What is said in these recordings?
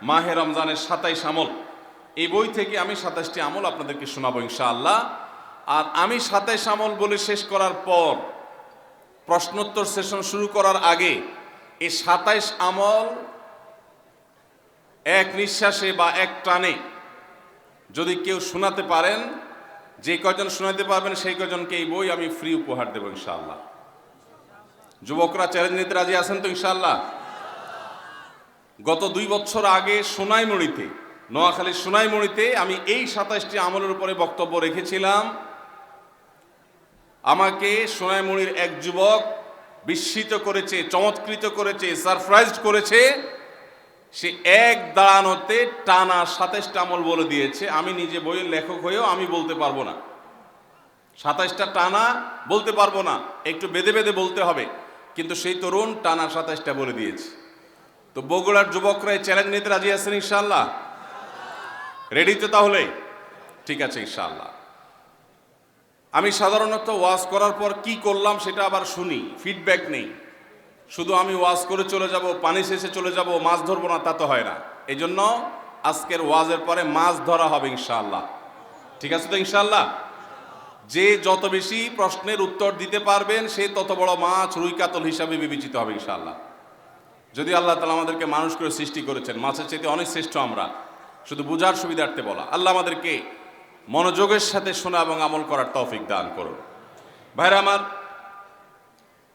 মাহে রমজানের 27 আমল, এই বই থেকে আমি 27টি আমল আপনাদেরকে শোনাবো ইনশাআল্লাহ। আর আমি 27 আমল বলে শেষ করার পর প্রশ্নোত্তর সেশন শুরু করার আগে এই 27 আমল এক নিঃশ্বাসে বা এক টানে যদি কেউ শোনাতে পারেন, যে কয়জন শোনাতে পারবেন সেই কয়জনকে এই বই আমি ফ্রি উপহার দেবো ইনশাআল্লাহ। যুবকরা চ্যালেঞ্জ নিতে রাজি আছেন তো ইনশাআল্লাহ? গত 2 বছর আগে সোনাইমুড়িতে, নোয়াখালীর সোনাইমুড়িতে আমি এই 27টি আমলের উপরে বক্তব্য রেখেছিলাম। আমাকে সোনাইমুড়ির এক যুবক বিস্মিত করেছে, চমৎকৃত করেছে, সারপ্রাইজড করেছে। সে এক দাঁড়ানোতে টানা 27টা আমল বলে দিয়েছে। আমি নিজে বইয়ের লেখক হয়েও আমি বলতে পারবো না, 27টা টানা বলতে পারবো না, একটু বেঁধে বেঁধে বলতে হবে। কিন্তু সেই তরুণ টানা 27টা বলে দিয়েছে। তো বগুড়ার যুবকরা এই চ্যালেঞ্জ নিতে রাজি আছেন ইনশাআল্লাহ? রেডি তো তাহলে? ঠিক আছে ইনশাআল্লাহ। আমি সাধারণত ওয়াজ করার পর কি করলাম সেটা আবার শুনি, ফিডব্যাক নেই। শুধু আমি ওয়াজ করে চলে যাব, পানি শেষে চলে যাব, মাছ ধরবো না, তা তো হয় না। এই জন্য আজকের ওয়াজের পরে মাছ ধরা হবে ইনশাআল্লাহ। ঠিক আছে তো ইনশাআল্লাহ? যে যত বেশি প্রশ্নের উত্তর দিতে পারবেন সে তত বড় মাছ, রুই কাতল হিসাবে বিবেচিত হবে ইনশাআল্লাহ। যদি আল্লাহ তাআলা আমাদেরকে মানুষ করে সৃষ্টি করেছেন, মাছের চাইতে অনেক শ্রেষ্ঠ আমরা, শুধু বুঝার সুবিধার্থে বলা। আল্লাহ আমাদেরকে মনোযোগের সাথে শোনা এবং আমল করার তৌফিক দান করুন। ভাইরা আমার,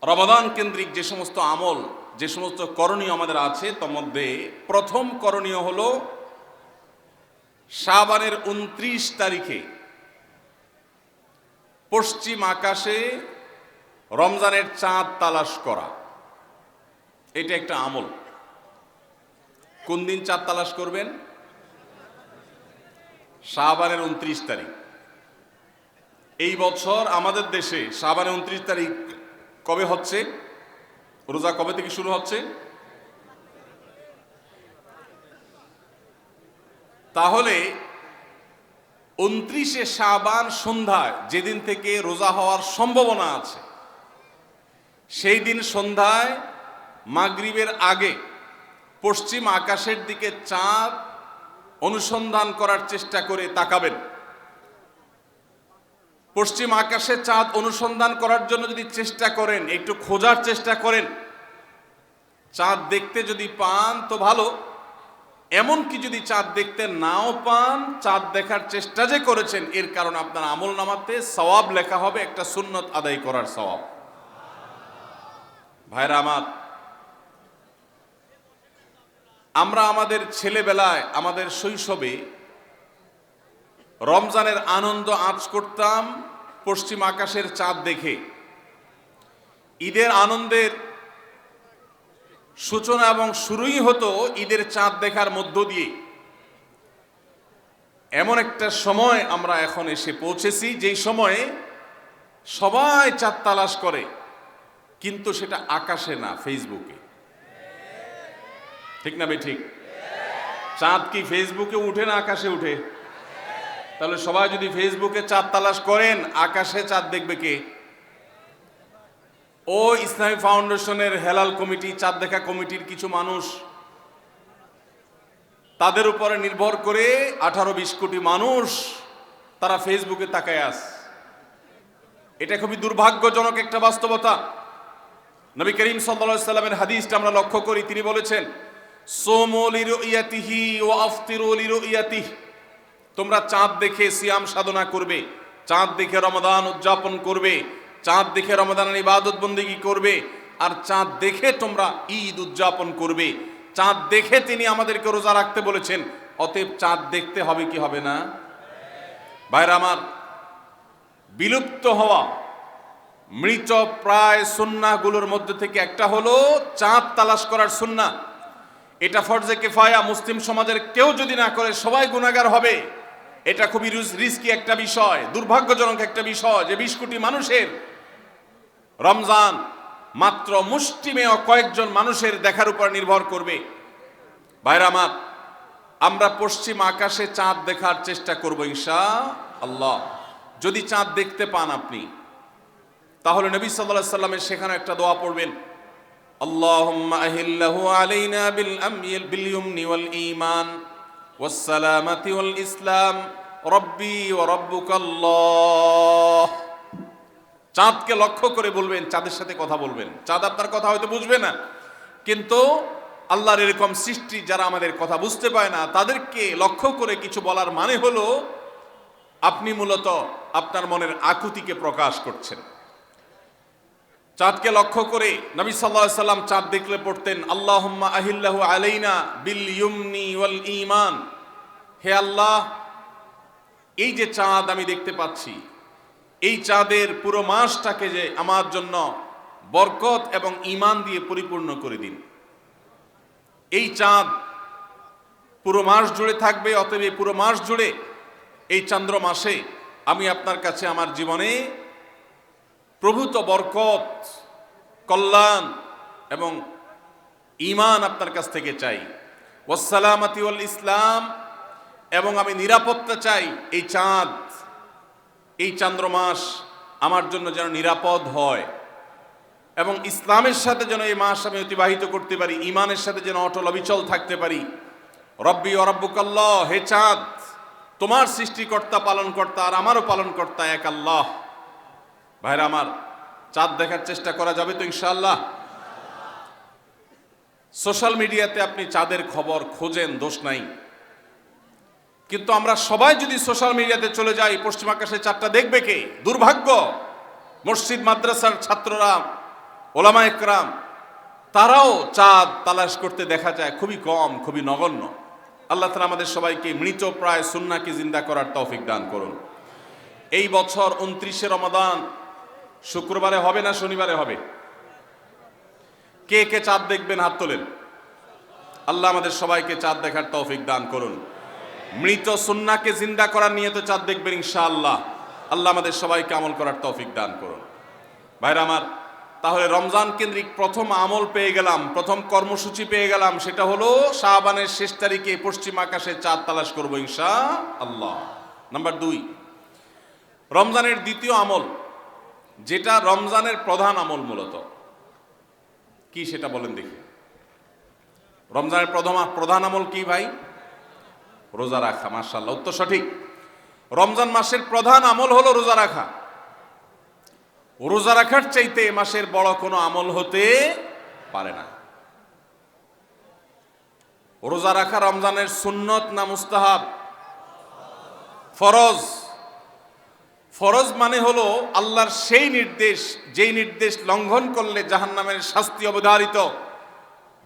রমাদান কেন্দ্রিক যে সমস্ত আমল, যে সমস্ত করণীয় আমাদের আছে, তার মধ্যে প্রথম করণীয় হলো শাবানের 29 তারিখে পশ্চিম আকাশে রমজানের চাঁদ তালাশ করা। এটা একটা আমল। কোন দিন চাঁদ তালাশ করবেন? শাবানের 29 তারিখ। এই বছর আমাদের দেশে শাবানের 29 তারিখ কবে হচ্ছে? রোজা কবে থেকে শুরু হচ্ছে? তাহলে 29শে শাবান সন্ধ্যায়, যেদিন থেকে রোজা হওয়ার সম্ভাবনা আছে, সেই দিন সন্ধ্যায় মাগরিবের আগে পশ্চিম আকাশের দিকে চাঁদ অনুসন্ধান করার চেষ্টা করে তাকাবেন। পশ্চিম আকাশে চাঁদ অনুসন্ধান করার জন্য যদি চেষ্টা করেন, একটু খোঁজার চেষ্টা করেন, চাঁদ দেখতে যদি পান তো ভালো। এমনকি যদি চাঁদ দেখতে নাও পান, চাঁদ দেখার চেষ্টা যে করেছেন এর কারণে আপনার আমল নামাতে সওয়াব লেখা হবে, একটা সুন্নত আদায় করার সওয়াব। ভাইরা আমার, আমরা আমাদের ছেলেবেলায়, আমাদের শৈশবে রমজানের আনন্দ আঁচ করতাম পশ্চিম আকাশের চাঁদ দেখে। ঈদের আনন্দের সূচনা এবং শুরুই হতো ঈদের চাঁদ দেখার মধ্য দিয়ে। এমন একটা সময় আমরা এখন এসে পৌঁছেছি যেই সময়ে সবাই চাঁদ তালাশ করে, কিন্তু সেটা আকাশে না, ফেসবুকে। ঠিক না বে ঠিক? চাঁদ কি ফেসবুকে উঠে না আকাশে উঠে? তাহলে সবাই যদি ফেসবুকে চাঁদ তালাশ করেন, আকাশে চাঁদ দেখবে কে? ও ইসলামী ফাউন্ডেশনের হেলাল কমিটি, চাঁদ দেখা কমিটির কিছু মানুষ, তাদের উপরে নির্ভর করে 18-20 কোটি মানুষ তারা ফেসবুকে তাকায় আছে। এটা খুবই দুর্ভাগ্যজনক একটা বাস্তবতা। নবী করিম সাল্লাল্লাহু আলাইহি সাল্লামের হাদিসটা আমরা লক্ষ্য করি, তিনি বলেছেন, সুমু লিরুইয়াতিহি ওয়া আফতিরু লিরুইয়াতিহি। তোমরা চাঁদ দেখে সিয়াম সাধনা করবে, চাঁদ দেখে রমাদান উদযাপন করবে, চাঁদ দেখে রমাদানের ইবাদত বন্দেগী করবে, আর চাঁদ দেখে তোমরা ঈদ উদযাপন করবে। চাঁদ দেখে তিনি আমাদেরকে রোজা রাখতে বলেছেন। অতএব চাঁদ দেখতে হবে কি হবে না? ভাইরা আমার, বিলুপ্ত হওয়া মৃত প্রায় সুন্নাহগুলোর মধ্যে থেকে একটা হলো চাঁদ তালাশ করার সুন্নাহ। এটা ফরজে কিফায়া, মুসলিম সমাজের কেউ যদি না করে সবাই গুনাহগার হবে। এটা খুবই রিস্কি একটা বিষয়, দুর্ভাগ্যজনক একটা বিষয় যে 20 কোটি মানুষের রমজান মাত্র মুষ্টিমেয় কয়েকজন মানুষের দেখার উপর নির্ভর করবে। ভাইরা আমার, আমরা পশ্চিম আকাশে চাঁদ দেখার চেষ্টা করব ইনশাআল্লাহ। যদি চাঁদ দেখতে পান আপনি, তাহলে নবী সাল্লাল্লাহু আলাইহি সাল্লামের সেখানে একটা দোয়া পড়বেন, আল্লাহুম্মা আহিল্লাহু আলাইনা বিল ইয়ুমনি ওয়াল ঈমান ওয়াস সালামাতি ওয়াল ইসলাম রব্বি ওয়া রাব্বুকাল্লাহ। চাঁদকে লক্ষ্য করে বলবেন, চাঁদের সাথে কথা বলবেন। চাঁদ আপনার কথা হয়তো বুঝবে না, কিন্তু আল্লাহর এরকম সৃষ্টি যারা আমাদের কথা বুঝতে পায় না, তাদেরকে লক্ষ্য করে কিছু বলার মানে হলো আপনি মূলত আপনার মনের আকুতিকে প্রকাশ করছেন। চাঁদকে লক্ষ্য করে নবী সাল্লাল্লাহু আলাইহি সাল্লাম চাঁদ দেখলে পড়তেন আল্লাহুম্মা আহিল্লাহু আলাইনা বিল ইয়ুমনি ওয়াল ঈমান। হে আল্লাহ, এই যে চাঁদ আমি দেখতে পাচ্ছি, এই চাঁদের পুরো মাসটাকে যে আমার জন্য বরকত এবং ঈমান দিয়ে পরিপূর্ণ করে দিন। এই চাঁদ পুরো মাস জুড়ে থাকবে, অতএব পুরো মাস জুড়ে এই চন্দ্র মাসে আমি আপনার কাছে আমার জীবনে প্রভূত বরকত, কল্যাণ এবং ঈমান আপনার কাছ থেকে চাই। ওয়াসসালামাতি ওয়াল ইসলাম, এবং আমি নিরাপত্তা চাই। এই চাঁদ, এই চন্দ্র মাস আমার জন্য যেন নিরাপদ হয় এবং ইসলামের সাথে যেন এই মাস আমি অতিবাহিত করতে পারি, ঈমানের সাথে যেন অটল অবিচল থাকতে পারি। রব্বি ওয়া রাব্বুকাল্লাহ, হে চাঁদ, তোমার সৃষ্টিকর্তা পালনকর্তা আর আমারও পালনকর্তা এক আল্লাহ। ভাইরা আমার, চাঁদ দেখার চেষ্টা করা যাবে তো ইনশাআল্লাহ? সোশ্যাল মিডিয়াতে আপনি চাঁদের খবর খোঁজেন, দোষ নাই, কিন্তু আমরা সবাই যদি সোশ্যাল মিডিয়াতে চলে যাই, পশ্চিম আকাশে চাঁদটা দেখবে কে? দুর্ভাগ্য। মসজিদ মাদ্রাসার ছাত্ররা, ওলামা একরাম, তারাও চাঁদ তালাশ করতে দেখা যায় খুবই কম, খুবই নগণ্য। আল্লাহ তাআলা আমাদের সবাইকে মৃত প্রায় সুন্নাহকে জিন্দা করার তৌফিক দান করুন। এই বছর 29শে রমাদান শুক্রবারে হবে না শনিবারে হবে? কে কে চাঁদ দেখবেন হাত তোলেন। আল্লাহ আমাদের সবাইকে চাঁদ দেখার তৌফিক দান করুন। মৃত সুন্নাহকে জিন্দা করার নিয়তে চাঁদ দেখবেন ইনশাআল্লাহ। আল্লাহ আমাদের সবাইকে আমল করার তৌফিক দান করুন। ভাইরা আমার, তাহলে রমজান কেন্দ্রিক প্রথম আমল পেয়ে গেলাম, প্রথম কর্মসূচি পেয়ে গেলাম, সেটা হলো শাবানের শেষ তারিখে পশ্চিম আকাশে চাঁদ তালাশ করব ইনশাআল্লাহ। নাম্বার 2, রমজানের দ্বিতীয় আমল, যেটা রমজানের প্রধান আমল মূলত কি সেটা বলেন দেখি। রমজানের প্রধান আমল কি ভাই? রোজা রাখা। মাশাআল্লাহ, উত্তর সঠিক। রমজান মাসের প্রধান আমল হলো রোজা রাখা। রোজা রাখার চাইতে এ মাসের বড় কোনো আমল হতে পারে না। রোজা রাখা রমজানের সুন্নত না মুস্তাহাব? ফরজ। ফরজ মানে হলো আল্লাহর সেই নির্দেশ, যেই নির্দেশ লঙ্ঘন করলে জাহান্নামের শাস্তি অবধারিত,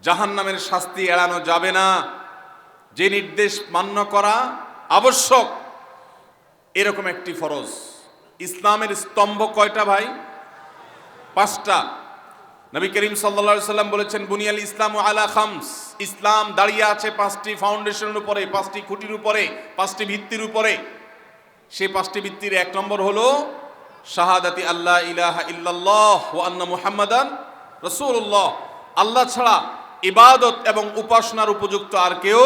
জাহান্নামের শাস্তি এড়ানো যাবে না, যে নির্দেশ মান্য করা আবশ্যক, এরকম একটি ফরজ। ইসলামের স্তম্ভ কয়টা ভাই? 5টা। নবী করিম সাল্লাল্লাহু আলাইহি সাল্লাম বলেছেন বুনিয়াল ইসলামু আলা খামস। ইসলাম দাঁড়িয়ে আছে 5টি ফাউন্ডেশনের উপরে, 5টি খুঁটির উপরে, 5টি ভিত্তির উপরে। সেই 5টি ভিত্তির 1 নম্বর হলো শাহাদাতি আল্লাহ ইলাহা ইল্লাল্লাহ ওয়া আন্না মুহাম্মাদান রাসূলুল্লাহ। আল্লাহ ছাড়া ইবাদত এবং উপাসনার উপযুক্ত আর কেউ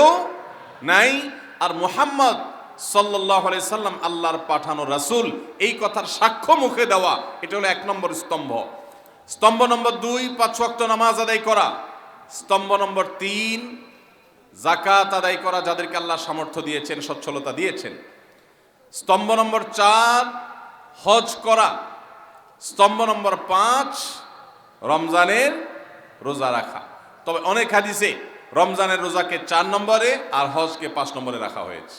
নাই, আর মুহাম্মদ সাল্লাল্লাহু আলাইহি সাল্লাম আল্লাহর পাঠানো রাসূল, এই কথার সাক্ষ্য মুখে দেওয়া, এটা হলো 1 নম্বর স্তম্ভ। স্তম্ভ নম্বর 2, 5 ওয়াক্ত নামাজ আদায় করা। স্তম্ভ নম্বর 3, যাকাত আদায় করা, যাদেরকে আল্লাহ সামর্থ্য দিয়েছেন, সচ্ছলতা দিয়েছেন। স্তম্ভ নম্বর 4, হজ করা। স্তম্ভ নম্বর 5, রমজানের রোজা রাখা। তবে অনেক হাদিসে রমজানের রোজাকে 4 নম্বরে আর হজকে 5 নম্বরে রাখা হয়েছে।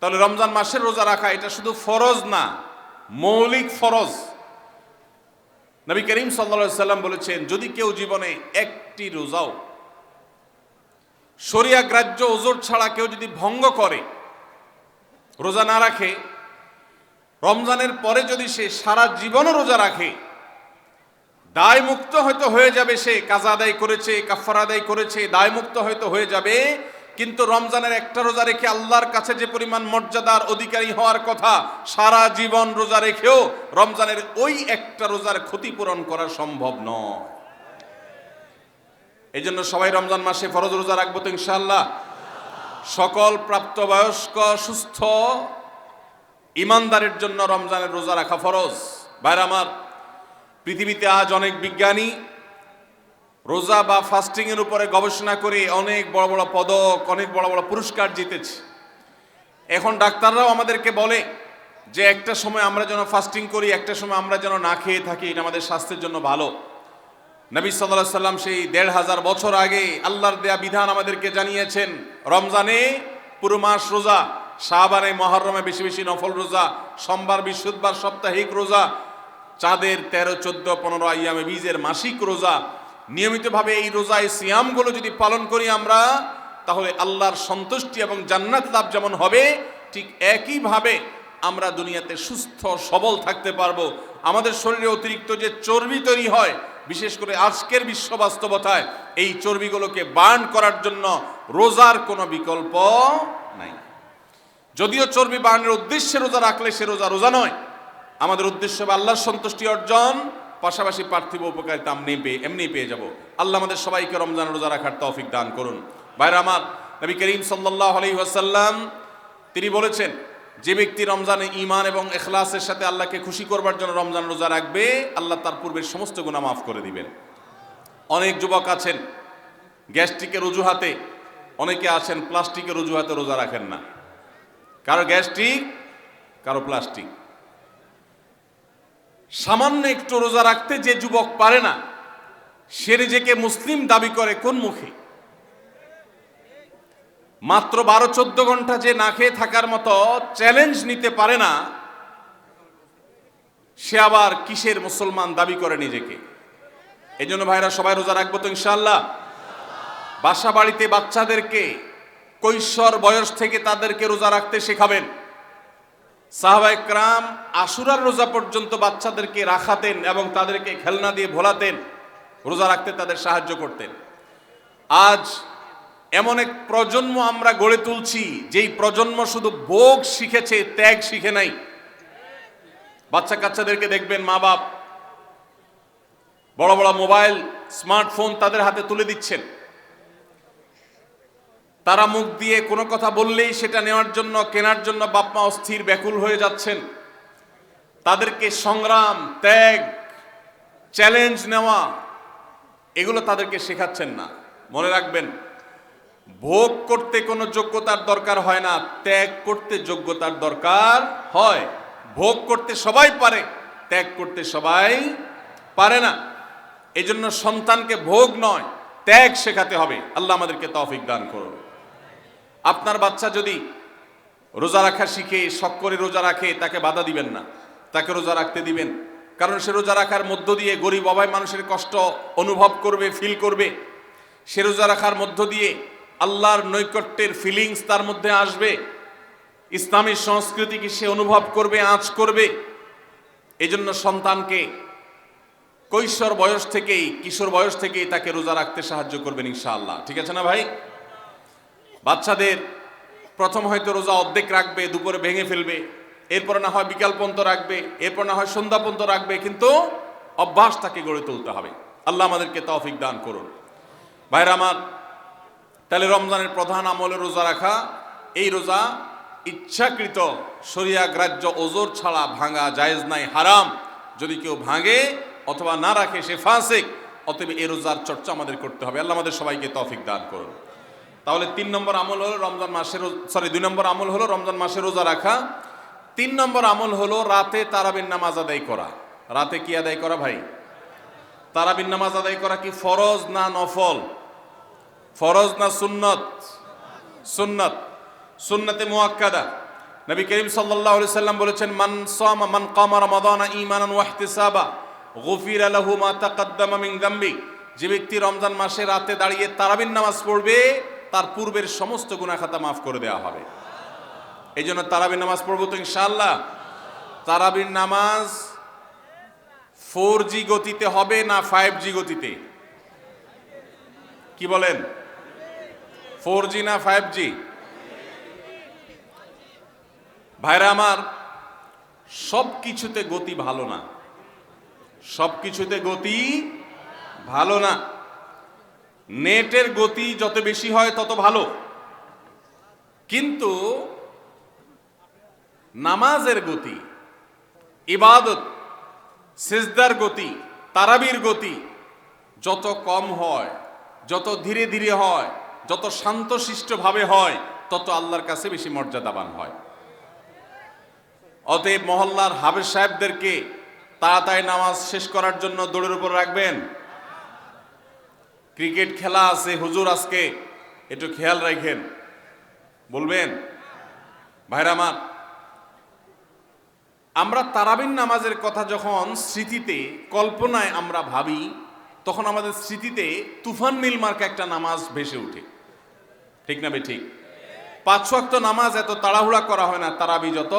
তাহলে রমজান মাসের রোজা রাখা এটা শুধু ফরজ না, মৌলিক ফরজ। নবী করিম সাল্লাল্লাহু আলাইহি সাল্লাম বলেছেন, যদি কেউ জীবনে একটি রোজাও শরিয়া গ্রাহ্য ওজর ছাড়া কেউ যদি ভঙ্গ করে, রোজা না রাখে, রমজানের পরে যদি সে সারা জীবনও রোজা রাখে, দায় মুক্ত হয়তো হয়ে যাবে। সে কাজা আদায় করেছে, কাফারা আদায় করেছে, দায় মুক্ত হয়তো হয়ে যাবে, কিন্তু রমজানের একটা রোজা রেখে আল্লাহর কাছে যে পরিমাণ মর্যাদার অধিকারী হওয়ার কথা, সারা জীবন রোজা রেখেও রমজানের ওই একটা রোজার ক্ষতিপূরণ করা সম্ভব নয়। এই জন্য সবাই রমজান মাসে ফরজ রোজা রাখবো তো ইনশাআল্লাহ। সকল প্রাপ্তবয়স্ক সুস্থ ইমানদারের জন্য রমজানের রোজা রাখা ফরজ। ভাইরা আমার, পৃথিবীতে আজ অনেক বিজ্ঞানী রোজা বা ফাস্টিং এর উপরে গবেষণা করে অনেক বড় বড় পদক, অনেক বড় বড় পুরস্কার জিতেছে। এখন ডাক্তাররাও আমাদেরকে বলে যে একটা সময় আমরা যেন ফাস্টিং করি, একটা সময় আমরা যেন না খেয়ে থাকি, এটা আমাদের স্বাস্থ্যের জন্য ভালো। নবী সাল্লাল্লাহু আলাইহি সাল্লাম সেই ১৫০০ বছর আগে আল্লাহর দেয়া বিধান আমাদেরকে জানিয়েছেন। রমজানে পুরো মাস রোজা, শাবানে মুহররমে বেশি বেশি নফল রোজা, সোমবার বৃহস্পতিবার সাপ্তাহিক রোজা, চাঁদের ১৩, ১৪, ১৫ আইয়ামে বীজের মাসিক রোজা। নিয়মিতভাবে এই রোজা, এই সিয়ামগুলো যদি পালন করি আমরা, তাহলে আল্লাহর সন্তুষ্টি এবং জান্নাত লাভ যেমন হবে, ঠিক একইভাবে আমরা দুনিয়াতে সুস্থ সবল থাকতে পারবো। আমাদের শরীরে অতিরিক্ত যে চর্বি তৈরি হয়, বিশেষ করে আজকের বিশ্ব বাস্তবতায়, এই চর্বিগুলোকে বার্ন করার জন্য রোজার কোনো বিকল্প নাই। যদিও চর্বি বার্নের উদ্দেশ্যে রোজা রাখলে সে রোজা রোজা নয়। আমাদের উদ্দেশ্য হবে আল্লাহর সন্তুষ্টি অর্জন, পাশাপাশি পার্থিব উপকারিতা এমনি পেয়ে যাব। আল্লাহ আমাদের সবাইকে রমজান রোজা রাখার তৌফিক দান করুন। ভাইরা আমার, নবী করিম সাল্লাল্লাহু আলাইহি ওয়াসাল্লাম তিনি বলেছেন, যে ব্যক্তি রমজানে ঈমান এবং ইখলাসের সাথে আল্লাহকে খুশি করবার জন্য রমজান রোজা রাখবে, আল্লাহ তার পূর্বের সমস্ত গুনাহ মাফ করে দিবেন। অনেক যুবক আছেন গ্যাস্ট্রিকের অজুহাতে, অনেকে আছেন প্লাস্টিকের অজুহাতে রোজা রাখেন না। কারো গ্যাস্ট্রিক, কারো প্লাস্টিক। সামান্য একটু রোজা রাখতে যে যুবক পারে না, সে নিজেকে মুসলিম দাবি করে কোন মুখে? মাত্র ১২-১৪ ঘন্টা যে না খেয়ে থাকার মতো চ্যালেঞ্জ নিতে পারে না, সে আবার কিসের মুসলমান দাবি করে নিজেকে? এই জন্য ভাইরা, সবাই রোজা রাখবো তো ইনশাআল্লাহ। বাসা বাড়িতে বাচ্চাদেরকে কৈশোর বয়স থেকে তাদেরকে রোজা রাখতে শেখাবেন। সাহাবায়ে কেরাম আশুরার রোজা পর্যন্ত বাচ্চাদেরকে রাখাতেন এবং তাদেরকে খেলনা দিয়ে ভোলাতেন, রোজা রাখতে তাদের সাহায্য করতেন। আজ এমন এক প্রজন্ম আমরা গড়ে তুলছি, যেই প্রজন্ম শুধু ভোগ শিখেছে, ত্যাগ শিখে নাই। বাচ্চা কাচ্চাদেরকে দেখবেন মা বাপ বড় বড় মোবাইল, স্মার্টফোন তাদের হাতে তুলে দিচ্ছেন। তারা মুখ দিয়ে কোনো কথা বললেই সেটা নেওয়ার জন্য, কেনার জন্য বাপ মা অস্থির ব্যাকুল হয়ে যাচ্ছেন। তাদেরকে সংগ্রাম, ত্যাগ, চ্যালেঞ্জ নেওয়া, এগুলো তাদেরকে শেখাচ্ছেন না। মনে রাখবেন, ভোগ করতে কোনো যোগ্যতার দরকার হয় না, ত্যাগ করতে যোগ্যতার দরকার হয়। ভোগ করতে সবাই পারে, ত্যাগ করতে সবাই পারে না। এজন্য সন্তানকে ভোগ নয়, ত্যাগ শেখাতে হবে। আল্লাহ আমাদেরকে তৌফিক দান করুন। আপনার বাচ্চা যদি রোজা রাখা শিখে, শখ করে রোজা রাখে, তাকে বাধা দিবেন না, তাকে রোজা রাখতে দিবেন। কারণ সে রোজা রাখার মধ্য দিয়ে গরিব অভাবী মানুষের কষ্ট অনুভব করবে, ফিল করবে। সে রোজা রাখার মধ্য দিয়ে আল্লাহর নৈকট্যের ফিলিংস তার মধ্যে আসবে, ইসলামী সংস্কৃতিকে সে অনুভব করবে, আঁচ করবে। এই জন্য সন্তানকে কৈশোর বয়স থেকেই, কিশোর বয়স থেকেই তাকে রোজা রাখতে সাহায্য করবেন ইনশাআল্লাহ। ঠিক আছে না ভাই? বাচ্চাদের প্রথম হয়তো রোজা অর্ধেক রাখবে, দুপুরে ভেঙে ফেলবে, এরপরে না হয় বিকাল পর্যন্ত রাখবে, এরপর না হয় সন্ধ্যা পর্যন্ত রাখবে, কিন্তু অভ্যাস তাকে গড়ে তুলতে হবে। আল্লাহ আমাদেরকে তৌফিক দান করুন। ভাইরা আমার, তাহলে রমজানের প্রধান আমল রোজা রাখা। এই রোজা ইচ্ছাকৃত শরিয়া গ্রাহ্য ওজর ছাড়া ভাঙা জায়েজ নাই, হারাম। যদি কেউ ভাঙে অথবা না রাখে সে ফাসিক। অতএব এই রোজার চর্চা আমাদের করতে হবে। আল্লাহ আমাদের সবাইকে তৌফিক দান করুন। তাহলে 3 নম্বর আমল হলো রমজান মাসের, 2 নম্বর আমল হলো রমজান মাসে রোজা রাখা। 3 নম্বর আমল হলো রাতে তারাবির নামাজ আদায় করা। রাতে কি আদায় করা ভাই? তারাবির নামাজ আদায় করা কি ফরজ না নফল? ফরজ না সুন্নত? সুন্নত, সুন্নতে মুআক্কাদা। নবী করিম সাল্লাল্লাহু আলাইহি সাল্লাম বলেছেন, মান কামা রমাদানা ঈমানান ওয়া ইহতিসাবা গুফিরা লাহু মা তাকাদ্দামা মিন যামবি। যে ব্যক্তি রমজান মাসে রাতে দাঁড়িয়ে তারাবির নামাজ পড়বে, তার পূর্বের সমস্ত গুনাহ খাতা মাফ করে দেওয়া হবে। এই জন্য তারাবির নামাজ পড়বো তো ইনশাআল্লাহ। তারাবির নামাজ 4G গতিতে হবে না 5G গতিতে? কি বলেন? 4G না 5G? ভাইরা আমার, সব কিছুতে গতি ভালো না, সব কিছুতে গতি ভালো না। নেটের গতি যত বেশি হয় তত ভালো, কিন্তু নামাজের গতি, ইবাদত, সিজদার গতি, তারাবির গতি, যত কম হয়, যত ধীরে ধীরে হয়, যত শান্তশিষ্টভাবে হয়, তত আল্লাহর কাছে বেশি মর্যাদাবান হয়। অতএব মহল্লার হাফেজ সাহেবদেরকে তাড়াতাড়ি নামাজ শেষ করার জন্য দৌড়ের উপর রাখবেন। ক্রিকেট খেলা আছে হুজুর, আজকে একটু খেয়াল রাখেন, বলবেন। ভাইরা আমার, আমরা তারাবির নামাজের কথা যখন স্মৃতিতে কল্পনায় আমরা ভাবি, তখন আমাদের স্মৃতিতে তুফান মিল মার্কা একটা নামাজ ভেসে ওঠে, ঠিক না ঠিক? 5 ওয়াক্ত নামাজ এত তাড়াহুড়া করা হয় না তারাবি যত,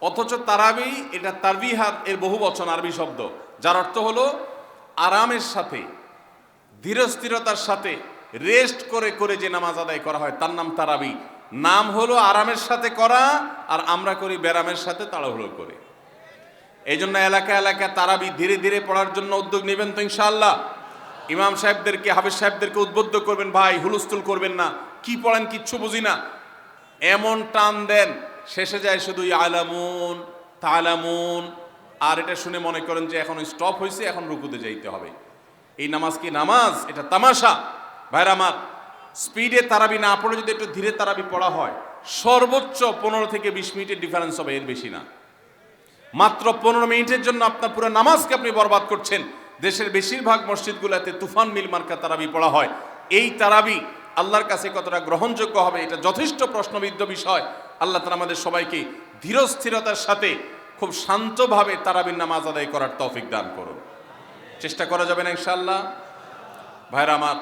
অথচ তারাবি এটা তারবিহাত এর বহু বচন আরবি শব্দ, যার অর্থ হলো আরামের সাথে, ধীরস্থিরতার সাথে, রেস্ট করে করে যে নামাজ আদায় করা হয় তার নাম তারাবি। নাম হলো আরামের সাথে করা, আর আমরা করি ব্যারামের সাথে তাড়াহুড়ো করে। এই জন্য এলাকা এলাকা তারাবি ধীরে ধীরে পড়ার জন্য উদ্যোগ নেবেন তো ইনশাআল্লাহ। ইমাম সাহেবদেরকে, হাফেজ সাহেবদেরকে উদ্বুদ্ধ করবেন, ভাই হুলস্থুল করবেন না, কি পড়েন কিচ্ছু বুঝি না, এমন টান দেন শেষে যায় শুধু আলামুন তালামুন, আর এটা শুনে মনে করেন যে এখন স্টপ হয়েছে, এখন রুকুতে যাইতে হবে। এই নামাজ কি নামাজ? এটা তামাশা। ভাইরা আমার, স্পিডে তারাবি না পড়ে যদি একটু ধীরে তারাবি পড়া হয়, সর্বোচ্চ 15 থেকে 20 মিনিটের ডিফারেন্স হবে, এর বেশি না। মাত্র 15 মিনিটের জন্য আপনার পুরো নামাজকে আপনি বরবাদ করছেন। দেশের বেশিরভাগ মসজিদগুলোতে তুফান মিল মার্কা তারাবি পড়া হয়। এই তারাবি আল্লাহর কাছে কতটা গ্রহণযোগ্য হবে, এটা যথেষ্ট প্রশ্নবিদ্ধ বিষয়। আল্লাহ তাআলা আমাদের সবাইকে ধীরস্থিরতার সাথে খুব শান্তভাবে তারাবির নামাজ আদায় করার তৌফিক দান করুন। চেষ্টা করা যাবে না ইনশাআল্লাহ। ভাইরা আমার,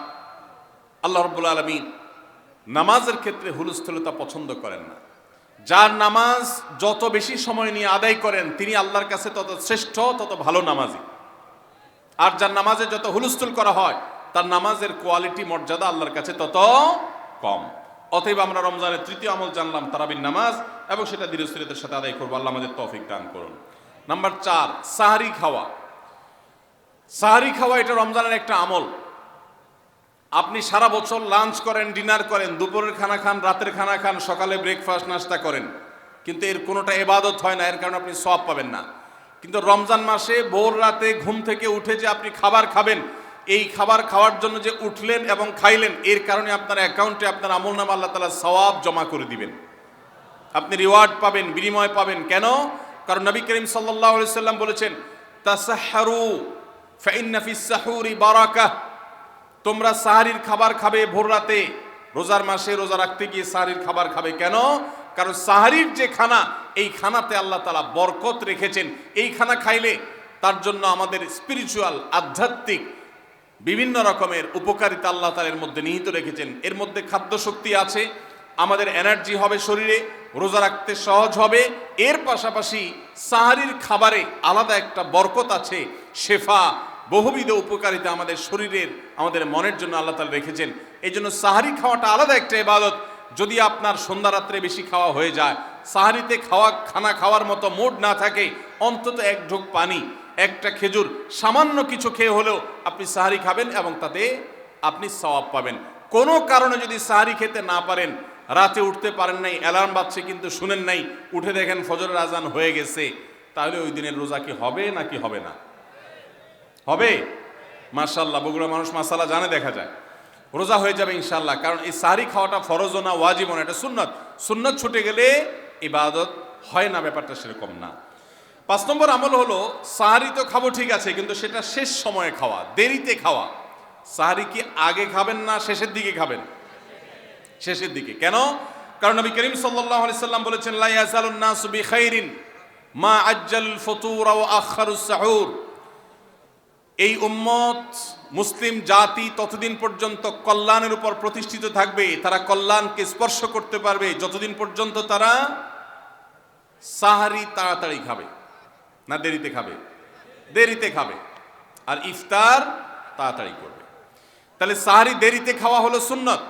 আল্লাহ রাব্বুল আলামিন নামাজের ক্ষেত্রে হুলস্থুলতা পছন্দ করেন না। যার নামাজ যত বেশি সময় নিয়ে আদায় করেন তিনি আল্লাহর কাছে তত শ্রেষ্ঠ, তত ভালো নামাজি। আর যার নামাজে যত হুলস্থুল করা হয় তার নামাজের কোয়ালিটি, মর্যাদা আল্লাহর কাছে তত কম। অতএব আমরা রমজানের 3য় আমল জানলাম তারাবির নামাজ, এবং সেটা ধীরস্থিরতার সাথে আদায় করবো। আল্লাহ আমাদের তৌফিক দান করুন। নাম্বার 4, সাহরি খাওয়া। সাহরি খাওয়া এটা রমজানের একটা আমল। আপনি সারা বছর লাঞ্চ করেন, ডিনার করেন, দুপুরের খানা খান, রাতের খানা খান, সকালে ব্রেকফাস্ট নাস্তা করেন, কিন্তু এর কোনোটা ইবাদত হয় না, এর কারণে আপনি সওয়াব পাবেন না। কিন্তু রমজান মাসে ভোর রাতে ঘুম থেকে উঠে যে আপনি খাবার খাবেন, এই খাবার খাওয়ার জন্য যে উঠলেন এবং খাইলেন, এর কারণে আপনার অ্যাকাউন্টে আপনার আমলনামা আল্লাহ তাআলা সওয়াব জমা করে দিবেন। আপনি রিওয়ার্ড পাবেন, বিনিময় পাবেন। কেন? কারণ নবী করিম সাল্লাল্লাহু আলাইহি সাল্লাম বলেছেন, তাসাহহারু ফাইন্না ফিস সাহুরি বারাকাহ। তোমরা সাহারির খাবার খাবে ভোর রাতে। রোজার মাসে রোজা রাখতে গিয়ে সাহারির খাবার খাবে কেন? কারণ সাহারির যে খানা, এই খানাতে আল্লাহ তাআলা বরকত রেখেছেন। এই খানা খাইলে তার জন্য আমাদের স্পিরিচুয়াল, আধ্যাত্মিক বিভিন্ন রকমের উপকারিতা আল্লাহ তাআলা এর মধ্যে নিহিত রেখেছেন। এর মধ্যে খাদ্য শক্তি আছে, আমাদের এনার্জি হবে শরীরে, রোজা রাখতে সহজ হবে। এর পাশাপাশি সাহারির খাবারে আলাদা একটা বরকত আছে, শেফা, বহুবিধ উপকারিতা আমাদের শরীরের, আমাদের মনের জন্য আল্লাহ তাআলা রেখেছেন। এই জন্য সাহারি খাওয়াটা আলাদা একটা ইবাদত। যদি আপনার সন্ধ্যা রাত্রে বেশি খাওয়া হয়ে যায়, সাহারিতে খানা খাওয়ার মতো মুড না থাকে, অন্তত এক ঢোক পানি, একটা খেজুর, সামান্য কিছু খেয়ে হলেও আপনি সাহারি খাবেন এবং তাতে আপনি সওয়াব পাবেন। কোনো কারণে যদি সাহারি খেতে না পারেন, রাতে উঠতে পারেন নাই, অ্যালার্ম বাজছে কিন্তু শুনেন নাই, উঠে দেখেন ফজরের আজান হয়ে গেছে, তাহলে ওই দিনের রোজা কি হবে নাকি হবে না? হবে। মাশাআল্লাহ, বগুড়া মানুষ মাসালা জানে, দেখা যায় রোজা হয়ে যাবে ইনশাআল্লাহ। কারণ এই সাহারি খাওয়াটা ফরজও না, ওয়াজিবও না, এটা সুন্নত। সুন্নত ছুটে গেলে ইবাদত হয় না, ব্যাপারটা সেরকম না। 5 নম্বর আমল হলো, সাহারি তো খাবো ঠিক আছে, কিন্তু সেটা শেষ সময়ে খাওয়া, দেরিতে খাওয়া। সাহারি কি আগে খাবেন না শেষের দিকে খাবেন? শেষের দিকে। কেন? কারণ নবী করিম সাল্লাল্লাহু আলাইহি সাল্লাম বলেছেন, লা ইয়াজালুন নাসু বিখাইরিন মা আজ্জাল ফুতুর ওয়া আখারুস সাহুর। এই উম্মত, মুসলিম জাতি ততদিন পর্যন্ত কল্যাণের উপর প্রতিষ্ঠিত থাকবে, তারা কল্যাণকে স্পর্শ করতে পারবে যতদিন পর্যন্ত তারা সাহারি তাড়াতাড়ি খাবে, না দেরিতে খাবে? দেরিতে খাবে। আর ইফতার তাড়াতাড়ি করবে। তাহলে সাহারি দেরিতে খাওয়া হলো সুন্নত।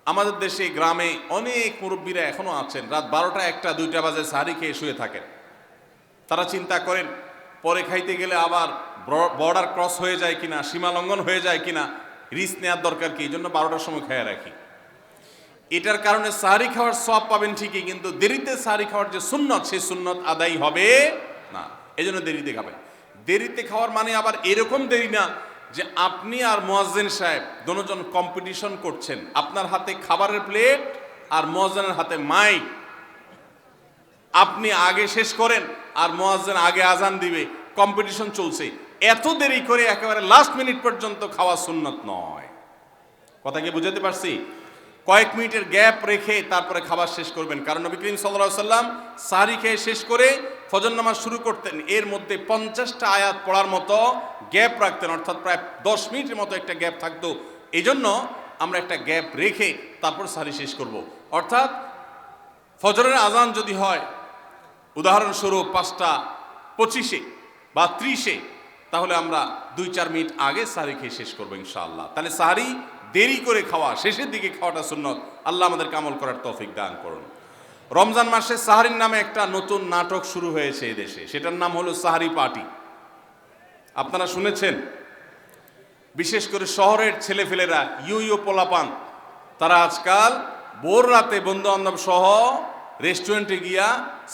আমাদের দেশে গ্রামে অনেক মুরব্বীরা এখনো আছেন, রাত 12টা, 1টা, 2টা বাজে সাহারি খেয়ে শুয়ে থাকেন। তারা চিন্তা করেন পরে খাইতে গেলে আবার বর্ডার ক্রস হয়ে যায় কিনা, সীমা লঙ্ঘন হয়ে যায় কিনা, রিস্ক নেওয়ার দরকার কি, এই জন্য 12টার সময় খেয়ে রাখি। এটার কারণে সাহারি খাওয়ার সওয়াব পাবেন ঠিকই, কিন্তু দেরিতে সাহারি খাওয়ার যে সুন্নত, সেই সুন্নত আদায় হবে না। এই জন্য দেরিতে খাবেন। দেরিতে খাওয়ার মানে আবার এরকম দেরি না যে আপনি আর মুয়াজ্জিন সাহেব দুজন কম্পিটিশন করছেন, আপনার হাতে খাবারের প্লেট আর মুয়াজ্জিনের হাতে মাইক, আপনি আগে শেষ করেন আর মুয়াজ্জিন আগে আজান দিবে, কম্পিটিশন চলছে। এত দেরি করে একেবারে লাস্ট মিনিট পর্যন্ত খাওয়া সুন্নত নয়। কথা কি বুঝাতে পারছি? কয়েক মিনিটের গ্যাপ রেখে তারপরে খাবার শেষ করবেন, কারণ নবী করিম সাল্লাল্লাহু আলাইহি সাল্লাম সাহরি খেয়ে শেষ করে ফজর নামাজ শুরু করতেন, এর মধ্যে 50টা আয়াত পড়ার মতো গ্যাপ রাখতেন, অর্থাৎ প্রায় 10 মিনিটের মতো একটা গ্যাপ থাকতো। এই জন্য আমরা একটা গ্যাপ রেখে তারপর সাহরি শেষ করব। অর্থাৎ ফজরের আজান যদি হয় উদাহরণস্বরূপ 5:25 বা 30, তাহলে আমরা 2-4 মিনিট আগে সাহরি খেয়ে শেষ করবো ইনশাআল্লাহ। তাহলে সাহরি দেরি করে খাওয়া, শেষের দিকে খাওয়াটা সুন্নত। আল্লাহ আমাদেরকে আমল করার তৌফিক দান করুন। রমজান মাসে সাহরির নামে একটা নতুন নাটক শুরু হয়েছে এই দেশে, সেটার নাম হলো সাহরি পার্টি। আপনারা শুনেছেন? বিশেষ করে শহরের ছেলেফেলেরা, ইউ পোলাপান, তারা আজকাল ভোর রাতে বন্ধু বান্ধব সহ রেস্টুরেন্টে গিয়া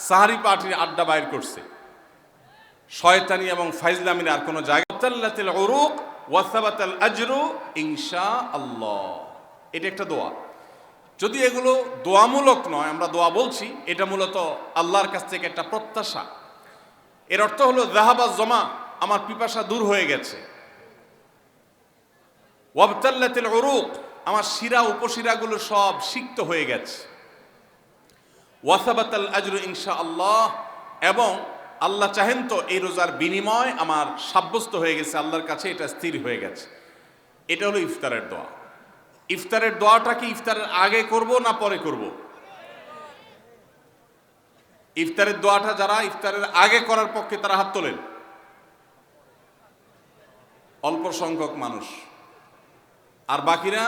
সাহরি পার্টির আড্ডা বাইর করছে। শয়তানি এবং ফাইজলামির আর কোনো জায়গা। ওয়াসাবাতাল আজরু ইনশাআল্লাহ, এটা একটা দোয়া। যদি এগুলো দোয়ামূলক নয়, আমরা দোয়া বলছি, এটা মূলত আল্লাহর কাছ থেকে একটা প্রত্যাশা। এর অর্থ হলো যাহাবা জমা, আমার পিপাসা দূর হয়ে গেছে। ওয়াবতাল্লাতিল উরুক, আমার শিরা উপশিরাগুলো সব সিক্ত হয়ে গেছে। ওয়াসাবাতাল আজরু ইনশাআল্লাহ, এবং আল্লাহ চাহেন তো এই রোজার বিনিময় আমার সাব্যস্ত হয়ে গেছে, আল্লাহর কাছে এটা স্থির হয়ে গেছে। এটা হলো ইফতারের দোয়া। ইফতারের দোয়াটা কি ইফতারের আগে করব না পরে করব? ইফতারের দোয়াটা যারা ইফতারের আগে করার পক্ষে তারা হাত তোলেন। অল্প সংখ্যক মানুষ, আর বাকিরা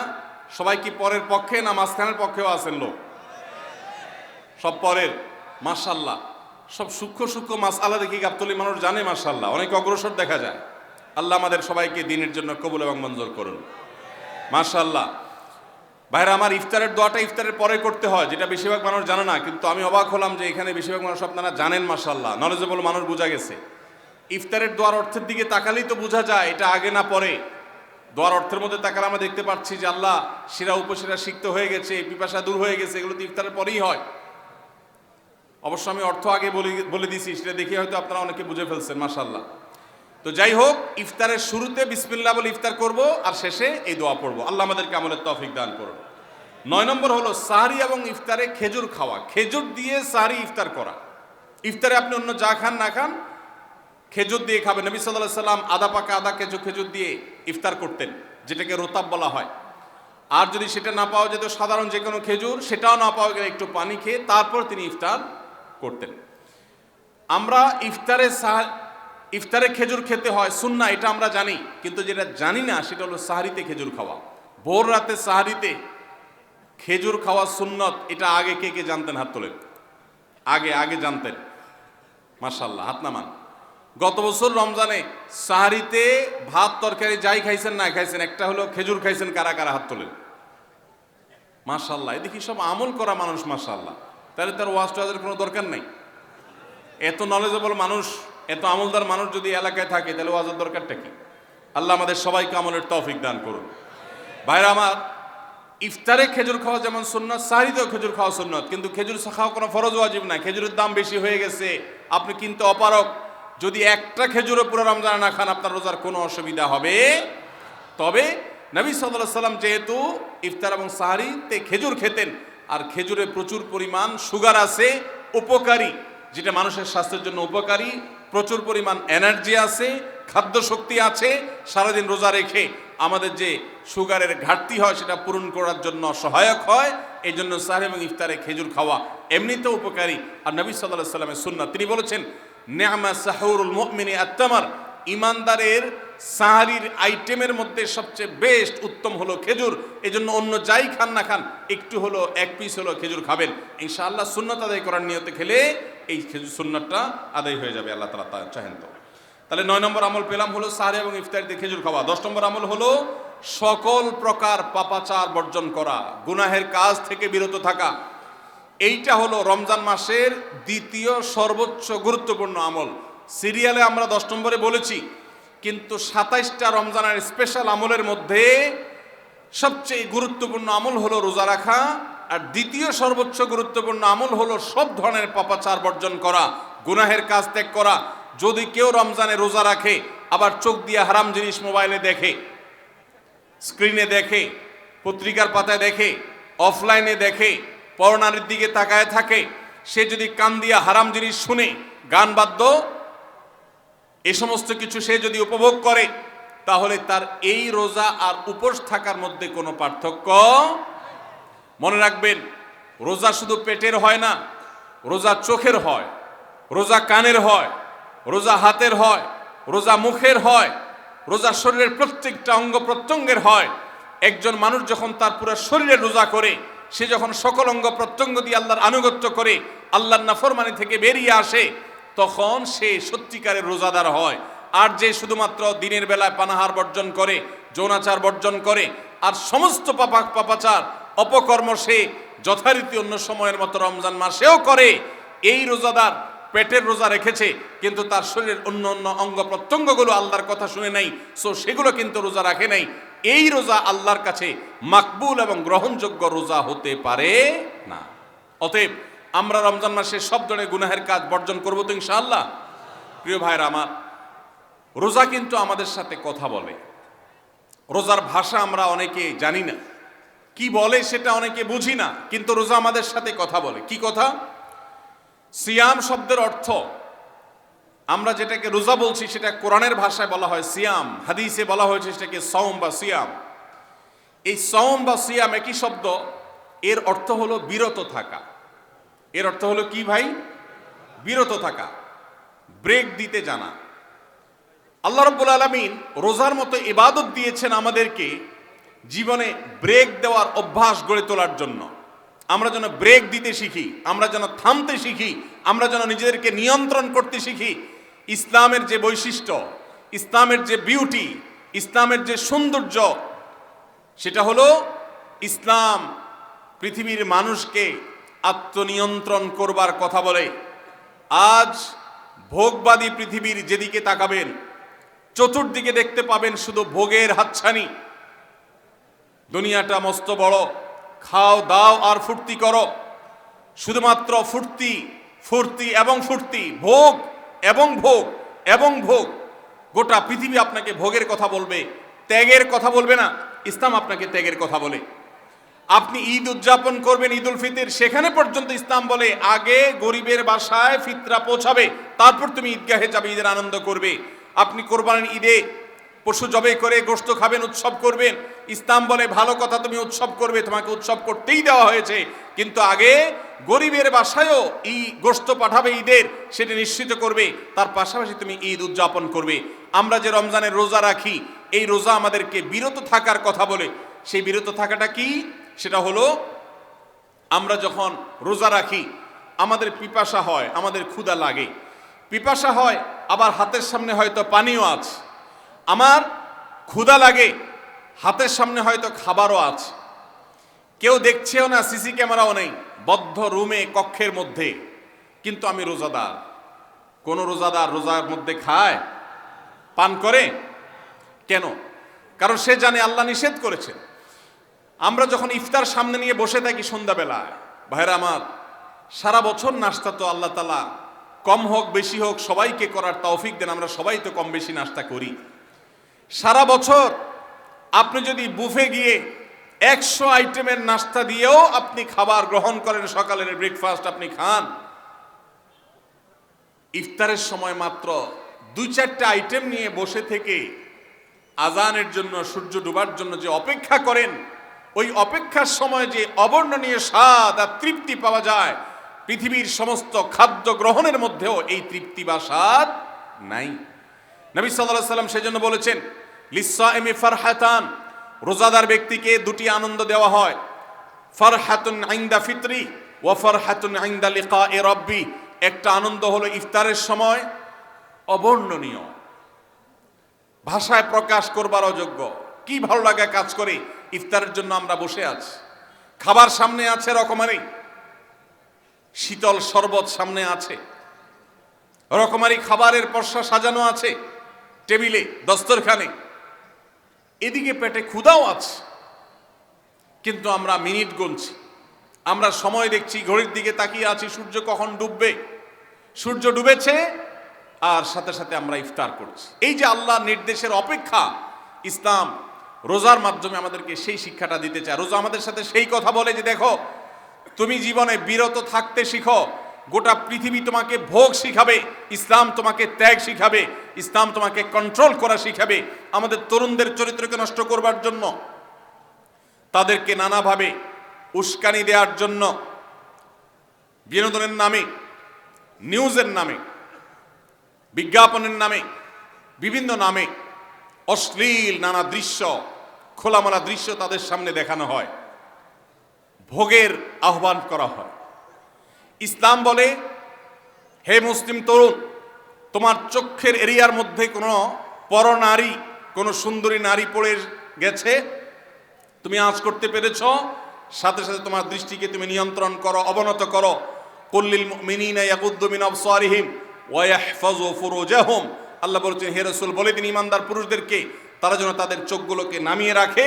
সবাই কি পরের পক্ষে না মাঝখানের পক্ষেও আছেন লোক? সব পরের। মাশাআল্লাহ, সব সূক্ষ্ম সূক্ষ্ম মাসআলা দেখি গাবতলী মানুষ জানে মাশাআল্লাহ, অনেক অগ্রসর দেখা যায়। আল্লাহ আমাদের সবাইকে দিনের জন্য কবুল এবং মঞ্জুর করুন মাশাআল্লাহ। ভাইরা আমার, ইফতারের দোয়াটা ইফতারের পরে করতে হয়, যেটা বেশিরভাগ মানুষ জানে না। কিন্তু আমি অবাক হলাম যে এখানে বেশিরভাগ মানুষ আপনারা জানেন মাশাআল্লাহ, নলেজেবল মানুষ, বোঝা গেছে। ইফতারের দোয়ার অর্থের দিকে তাকালেই তো বোঝা যায় এটা আগে না পরে। দোয়ার অর্থের মধ্যে তাকালে আমরা দেখতে পাচ্ছি যে আল্লাহ শিরা উপশিরা সিক্ত হয়ে গেছে, পিপাসা দূর হয়ে গেছে, এগুলো তো ইফতারের পরেই হয়। অবশ্য আমি অর্থ আগে বলে দিছি, সেটা দেখে হয়তো আপনারা অনেকে বুঝে ফেলছেন মাশাআল্লাহ। তো যাই হোক, ইফতারের শুরুতে বিসমিল্লাহ বলে ইফতার করব, আর শেষে এই দোয়া পড়বো। আল্লাহ আমাদেরকে আমলের তৌফিক দান করুন। 9 নম্বর হলো সাহরি এবং ইফতারে খেজুর খাওয়া। খেজুর দিয়ে সাহরি ইফতার করা। ইফতারে আপনি অন্য যা খান না খান, খেজুর দিয়ে খাবেন। নবী সাল্লাল্লাহু আলাইহি সাল্লাম আদা পাকা আদা খেজুর দিয়ে ইফতার করতেন, যেটাকে রোতাব বলা হয়। আর যদি সেটা না পাওয়া যেত, সাধারণ যে কোনো খেজুর, সেটাও না পাওয়া গেলে একটু পানি খেয়ে তারপর তিনি ইফতার করতেন। আমরা ইফতারে খেজুর খেতে হয় সুন্নাহ, এটা আমরা জানি, কিন্তু যেটা জানি না সেটা হলো সাহরিতে খেজুর খাওয়া। ভোর রাতে সাহরিতে খেজুর খাওয়া সুন্নত, এটা আগে কে কে জানতেন? হাত তোলেন। আগে জানতেন? মাশাআল্লাহ, হাত নামান। গত বছর রমজানে সাহরিতে ভাত তরকারি যাই খাইছেন না খাইছেন, একটা হলো খেজুর খাইছেন, কারা কারা হাত তোলেন? মাশাআল্লাহ, এদিকে সব আমল করা মানুষ মাশাআল্লাহ। তাহলে তার ওয়াজ টোয়াজের কোনো দরকার নেই। এত নলেজেবল মানুষ, এত আমলদার মানুষ যদি এলাকায় থাকে, তাহলে ওয়াজের দরকারটা কি? আল্লাহ আমাদের সবাইকে আমলের তৌফিক দান করুন। ভাইরা আমার, ইফতারে খেজুর খাওয়া যেমন সুন্নাত, সাহরিতেও খেজুর খাওয়া সুন্নাত, কিন্তু খেজুর খাওয়া কোনো ফরজ ওয়াজিব না। খেজুরের দাম বেশি হয়ে গেছে, আপনি কিনতে অপারগ। যদি একটা খেজুরও পুরো রমজানে না খান, আপনার রোজার কোনো অসুবিধা হবে। তবে নবী সাল্লাল্লাহু আলাইহি সাল্লাম যেহেতু ইফতার এবং সাহরিতে খেজুর খেতেন, আর খেজুরে প্রচুর পরিমাণ সুগার আছে, উপকারী, যেটা মানুষের স্বাস্থ্যের জন্য উপকারী, প্রচুর পরিমাণ এনার্জি আছে, খাদ্য শক্তি আছে। সারাদিন রোজা রেখে আমাদের যে সুগারের ঘাটতি হয় সেটা পূরণ করার জন্য সহায়ক হয়। এই জন্য সাহরি এবং ইফতারে খেজুর খাওয়া এমনিতেও উপকারী। আর নবী সাল্লাল্লাহু আলাইহি সাল্লামের সুন্নাত, তিনি বলেছেন, নি'মা সাহুরুল মুমিনি আত-তামার, ইমানদারের সাহরির আইটেমের মধ্যে সবচেয়ে বেস্ট উত্তম হলো খেজুর। এই জন্য অন্য যাই খান না খান, একটু হলো, এক পিস হলো খেজুর খাবেন ইনশাআল্লাহ। সুন্নাত আদায় করার নিয়তে খেলে এই খেজুর সুন্নাতটা আদায় হয়ে যাবে, আল্লাহ তাআলা চাহেন তো। তাহলে 9 নম্বর আমল পেলাম হলো সাহরি এবং ইফতারিতে খেজুর খাওয়া। 10 নম্বর আমল হলো সকল প্রকার পাপাচার বর্জন করা, গুনাহের কাজ থেকে বিরত থাকা। এইটা হলো রমজান মাসের দ্বিতীয় সর্বোচ্চ গুরুত্বপূর্ণ আমল। সিরিয়ালে আমরা 10 নম্বরে বলেছি, কিন্তু 27টা রমজানের স্পেশাল আমলের মধ্যে সবচেয়ে গুরুত্বপূর্ণ আমল হলো রোজা রাখা, আর দ্বিতীয় সর্বোচ্চ গুরুত্বপূর্ণ আমল হলো সব ধরনের পাপাচার বর্জন করা, গুনাহের কাজ ত্যাগ করা। যদি কেউ রমজানে রোজা রাখে আবার চোখ দিয়ে হারাম জিনিস মোবাইলে দেখে, স্ক্রিনে দেখে, পত্রিকার পাতায় দেখে, অফলাইনে দেখে, পরনারীর দিকে তাকায় থাকে, সে যদি কান দিয়ে হারাম জিনিস শুনে, গান বাদ্য এই সমস্ত কিছু সে যদি উপভোগ করে, তাহলে তার এই রোজা আর উপোস থাকার মধ্যে কোনো পার্থক্য। মনে রাখবেন, রোজা শুধু পেটের হয় না, রোজা চোখের হয়, রোজা কানের হয়, রোজা হাতের হয়, রোজা মুখের হয়, রোজা শরীরের প্রত্যেকটা অঙ্গ প্রত্যঙ্গের হয়। একজন মানুষ যখন তার পুরো শরীরে রোজা করে, সে যখন সকল অঙ্গ প্রত্যঙ্গ দিয়ে আল্লাহর আনুগত্য করে, আল্লাহর নাফরমানি থেকে বেরিয়ে আসে, তখন সে সত্যিকারের রোজাদার হয়। আর যে শুধুমাত্র দিনের বেলায় পানাহার বর্জন করে, যৌনাচার বর্জন করে, আর সমস্ত পাপাচার অপকর্ম সে যথারীতি অন্য সময়ের মতো রমজান মাসেও করে, এই রোজাদার পেটের রোজা রেখেছে কিন্তু তার শরীরের অন্য অন্য অঙ্গ প্রত্যঙ্গগুলো আল্লাহর কথা শুনে নাই, সো সেগুলো কিন্তু রোজা রাখে নাই। এই রোজা আল্লাহর কাছে মাকবুল এবং গ্রহণযোগ্য রোজা হতে পারে না। অতএব আমরা রমজান মাসে সব ধরনের গুনাহের কাজ বর্জন করবো তো ইনশাআল্লাহ। প্রিয় ভাইরা আমার, রোজা কিন্তু আমাদের সাথে কথা বলে। রোজার ভাষা আমরা অনেকে জানি না, কি বলে সেটা অনেকে বুঝি না, কিন্তু রোজা আমাদের সাথে কথা বলে। কি কথা? সিয়াম শব্দের অর্থ, আমরা যেটাকে রোজা বলছি সেটা কোরআনের ভাষায় বলা হয় সিয়াম, হাদিসে বলা হয়েছে সেটাকে সওম বা সিয়াম। এই সওম বা সিয়াম একই শব্দ, এর অর্থ হলো বিরত থাকা। এর অর্থ হলো কি ভাই? বিরত থাকা, ব্রেক দিতে জানা। আল্লাহ রাব্বুল আলামিন রোজার মতো ইবাদত দিয়েছেন আমাদেরকে জীবনে ব্রেক দেওয়ার অভ্যাস গড়ে তোলার জন্য। আমরা যেন ব্রেক দিতে শিখি, আমরা যেন থামতে শিখি, আমরা যেন নিজেদেরকে নিয়ন্ত্রণ করতে শিখি। ইসলামের যে বৈশিষ্ট্য, ইসলামের যে বিউটি, ইসলামের যে সৌন্দর্য, সেটা হলো ইসলাম পৃথিবীর মানুষকে আত্মনিয়ন্ত্রণ করবার কথা বলে। আজ ভোগবাদী পৃথিবীর যেদিকে তাকাবেন, চতুর্দিকে দেখতে পাবেন শুধু ভোগের হাতছানি। দুনিয়াটা মস্ত বড়, খাও দাও আর ফুর্তি করো, শুধুমাত্র ফুর্তি ফুর্তি এবং ফুর্তি, ভোগ এবং ভোগ এবং ভোগ। গোটা পৃথিবী আপনাকে ভোগের কথা বলবে, ত্যাগের কথা বলবে না। ইসলাম আপনাকে ত্যাগের কথা বলে। আপনি ঈদ উদযাপন করবেন, ঈদ উল ফিতর, সেখানে পর্যন্ত ইসলাম বলে আগে গরিবের বাসায় ফিতরা পৌঁছাবে, তারপর তুমি ঈদগাহে যাবে, ঈদের আনন্দ করবে। আপনি কোরবানির ঈদে পশু জবে করে গোশত খাবেন, উৎসব করবেন, ইসলাম বলে ভালো কথা, তুমি উৎসব করবে, তোমাকে উৎসব করতেই দেওয়া হয়েছে, কিন্তু আগে গরিবের বাসায়ও গোশত পাঠাবে ঈদের, সেটা নিশ্চিত করবে, তার পাশাপাশি তুমি ঈদ উদযাপন করবে। আমরা যে রমজানের রোজা রাখি, এই রোজা আমাদেরকে বিরত থাকার কথা বলে। সেই বিরত থাকাটা কি? সেটা হলো আমরা যখন রোজা রাখি আমাদের পিপাসা হয়, আমাদের ক্ষুধা লাগে, পিপাসা হয়, আবার হাতের সামনে হয়তো পানিও আছে। আমার ক্ষুধা লাগে, হাতের সামনে হয়তো খাবারও আছে, কেউ দেখছেও না, সিসি ক্যামেরাও নেই, বদ্ধ রুমে কক্ষের মধ্যে, কিন্তু আমি রোজাদার। কোন রোজাদার রোজার মধ্যে খায়, পান করে? কেন? কারণ সে জানে আল্লাহ নিষেধ করেছেন। আমরা যখন ইফতার সামনে নিয়ে বসে থাকি সন্ধ্যাবেলায়, ভাইরা আমার, সারা বছর নাস্তা তো আল্লাহ তাআলা কম হোক বেশি হোক সবাইকে করার তৌফিক দেন, আমরা সবাই তো কম বেশি নাস্তা করি। সারা বছর আপনি যদি বুফে গিয়ে 100 আইটেমের নাস্তা দিয়েও আপনি খাবার গ্রহণ করেন, সকালের ব্রেকফাস্ট আপনি খান, ইফতারের সময় মাত্র 2-4টা আইটেম নিয়ে বসে থেকে আজানের জন্য, সূর্য ডুবার জন্য যে অপেক্ষা করেন, ওই অপেক্ষার সময় যে অবর্ণনীয় স্বাদ আর তৃপ্তি পাওয়া যায়, পৃথিবীর সমস্ত খাদ্য গ্রহণের মধ্যেও এই তৃপ্তি বা স্বাদ নাই। নবী সাল্লাল্লাহু আলাইহি ওয়াসাল্লাম সেজন্য বলেছেন, লিসসাইমি ফারহাতান, রোজাদার ব্যক্তিকে দুটি আনন্দ দেওয়া হয়, ফারহাতুন ইনদা ফিতরি ওয়া ফারহাতুন ইনদা লিকাই রাব্বি। একটা আনন্দ হলো ইফতারের সময়, অবর্ণনীয়, ভাষায় প্রকাশ করবার অযোগ্য, কি ভালো লাগা কাজ করে। ইফতারের জন্য আমরা বসে আছি, খাবার সামনে আছে, রকমারি শীতল শরবত সামনে আছে, রকমারি খাবারের পসরা সাজানো আছে, টেবিলে, দস্তরখানে, এদিকে পেটে ক্ষুধাও আছে, কিন্তু আমরা মিনিট গুনছি, আমরা সময় দেখছি, ঘড়ির দিকে তাকিয়ে আছি সূর্য কখন ডুববে। সূর্য ডুবেছে আর সাথে সাথে আমরা ইফতার করছি। এই যে আল্লাহর নির্দেশের অপেক্ষা, ইসলাম রোজার মাধ্যমে আমাদেরকে সেই শিক্ষাটা দিতে চায়। রোজা আমাদের সাথে সেই কথা বলে যে দেখো, তুমি জীবনে বিরত থাকতে শিখো, গোটা পৃথিবী তোমাকে ভোগ শিখাবে, ইসলাম তোমাকে ত্যাগ শিখাবে, ইসলাম তোমাকে কন্ট্রোল করা শিখাবে। আমাদের তরুণদের চরিত্রকে নষ্ট করবার জন্য, তাদেরকে নানাভাবে উস্কানি দেওয়ার জন্য, বিনোদনের নামে, নিউজের নামে, বিজ্ঞাপনের নামে, বিভিন্ন নামে অশ্লীল নানা দৃশ্য, খোলামেলা দৃশ্য তাদের সামনে দেখানো হয়, ভোগের আহ্বান করা হয়। ইসলাম বলে, হে মুসলিম তরুণ, তোমার চোখের এরিয়ার মধ্যে কোনো পরনারী, কোনো সুন্দরী নারী পড়ে গেছে, তুমি আঁচ করতে পেরেছ, সাথে সাথে তোমার দৃষ্টিকে তুমি নিয়ন্ত্রণ করো, অবনত করো। কুল্লিল মুমিনিনা ইয়াগুদ্দু মিন আবসারিহিম ওয়া ইয়াহফাযু ফুরুজাহুম। আল্লাহ বলেছেন, হে রাসূল বলে দিন ইমানদার পুরুষদেরকে তারা যেন তাদের চোখগুলোকে নামিয়ে রাখে,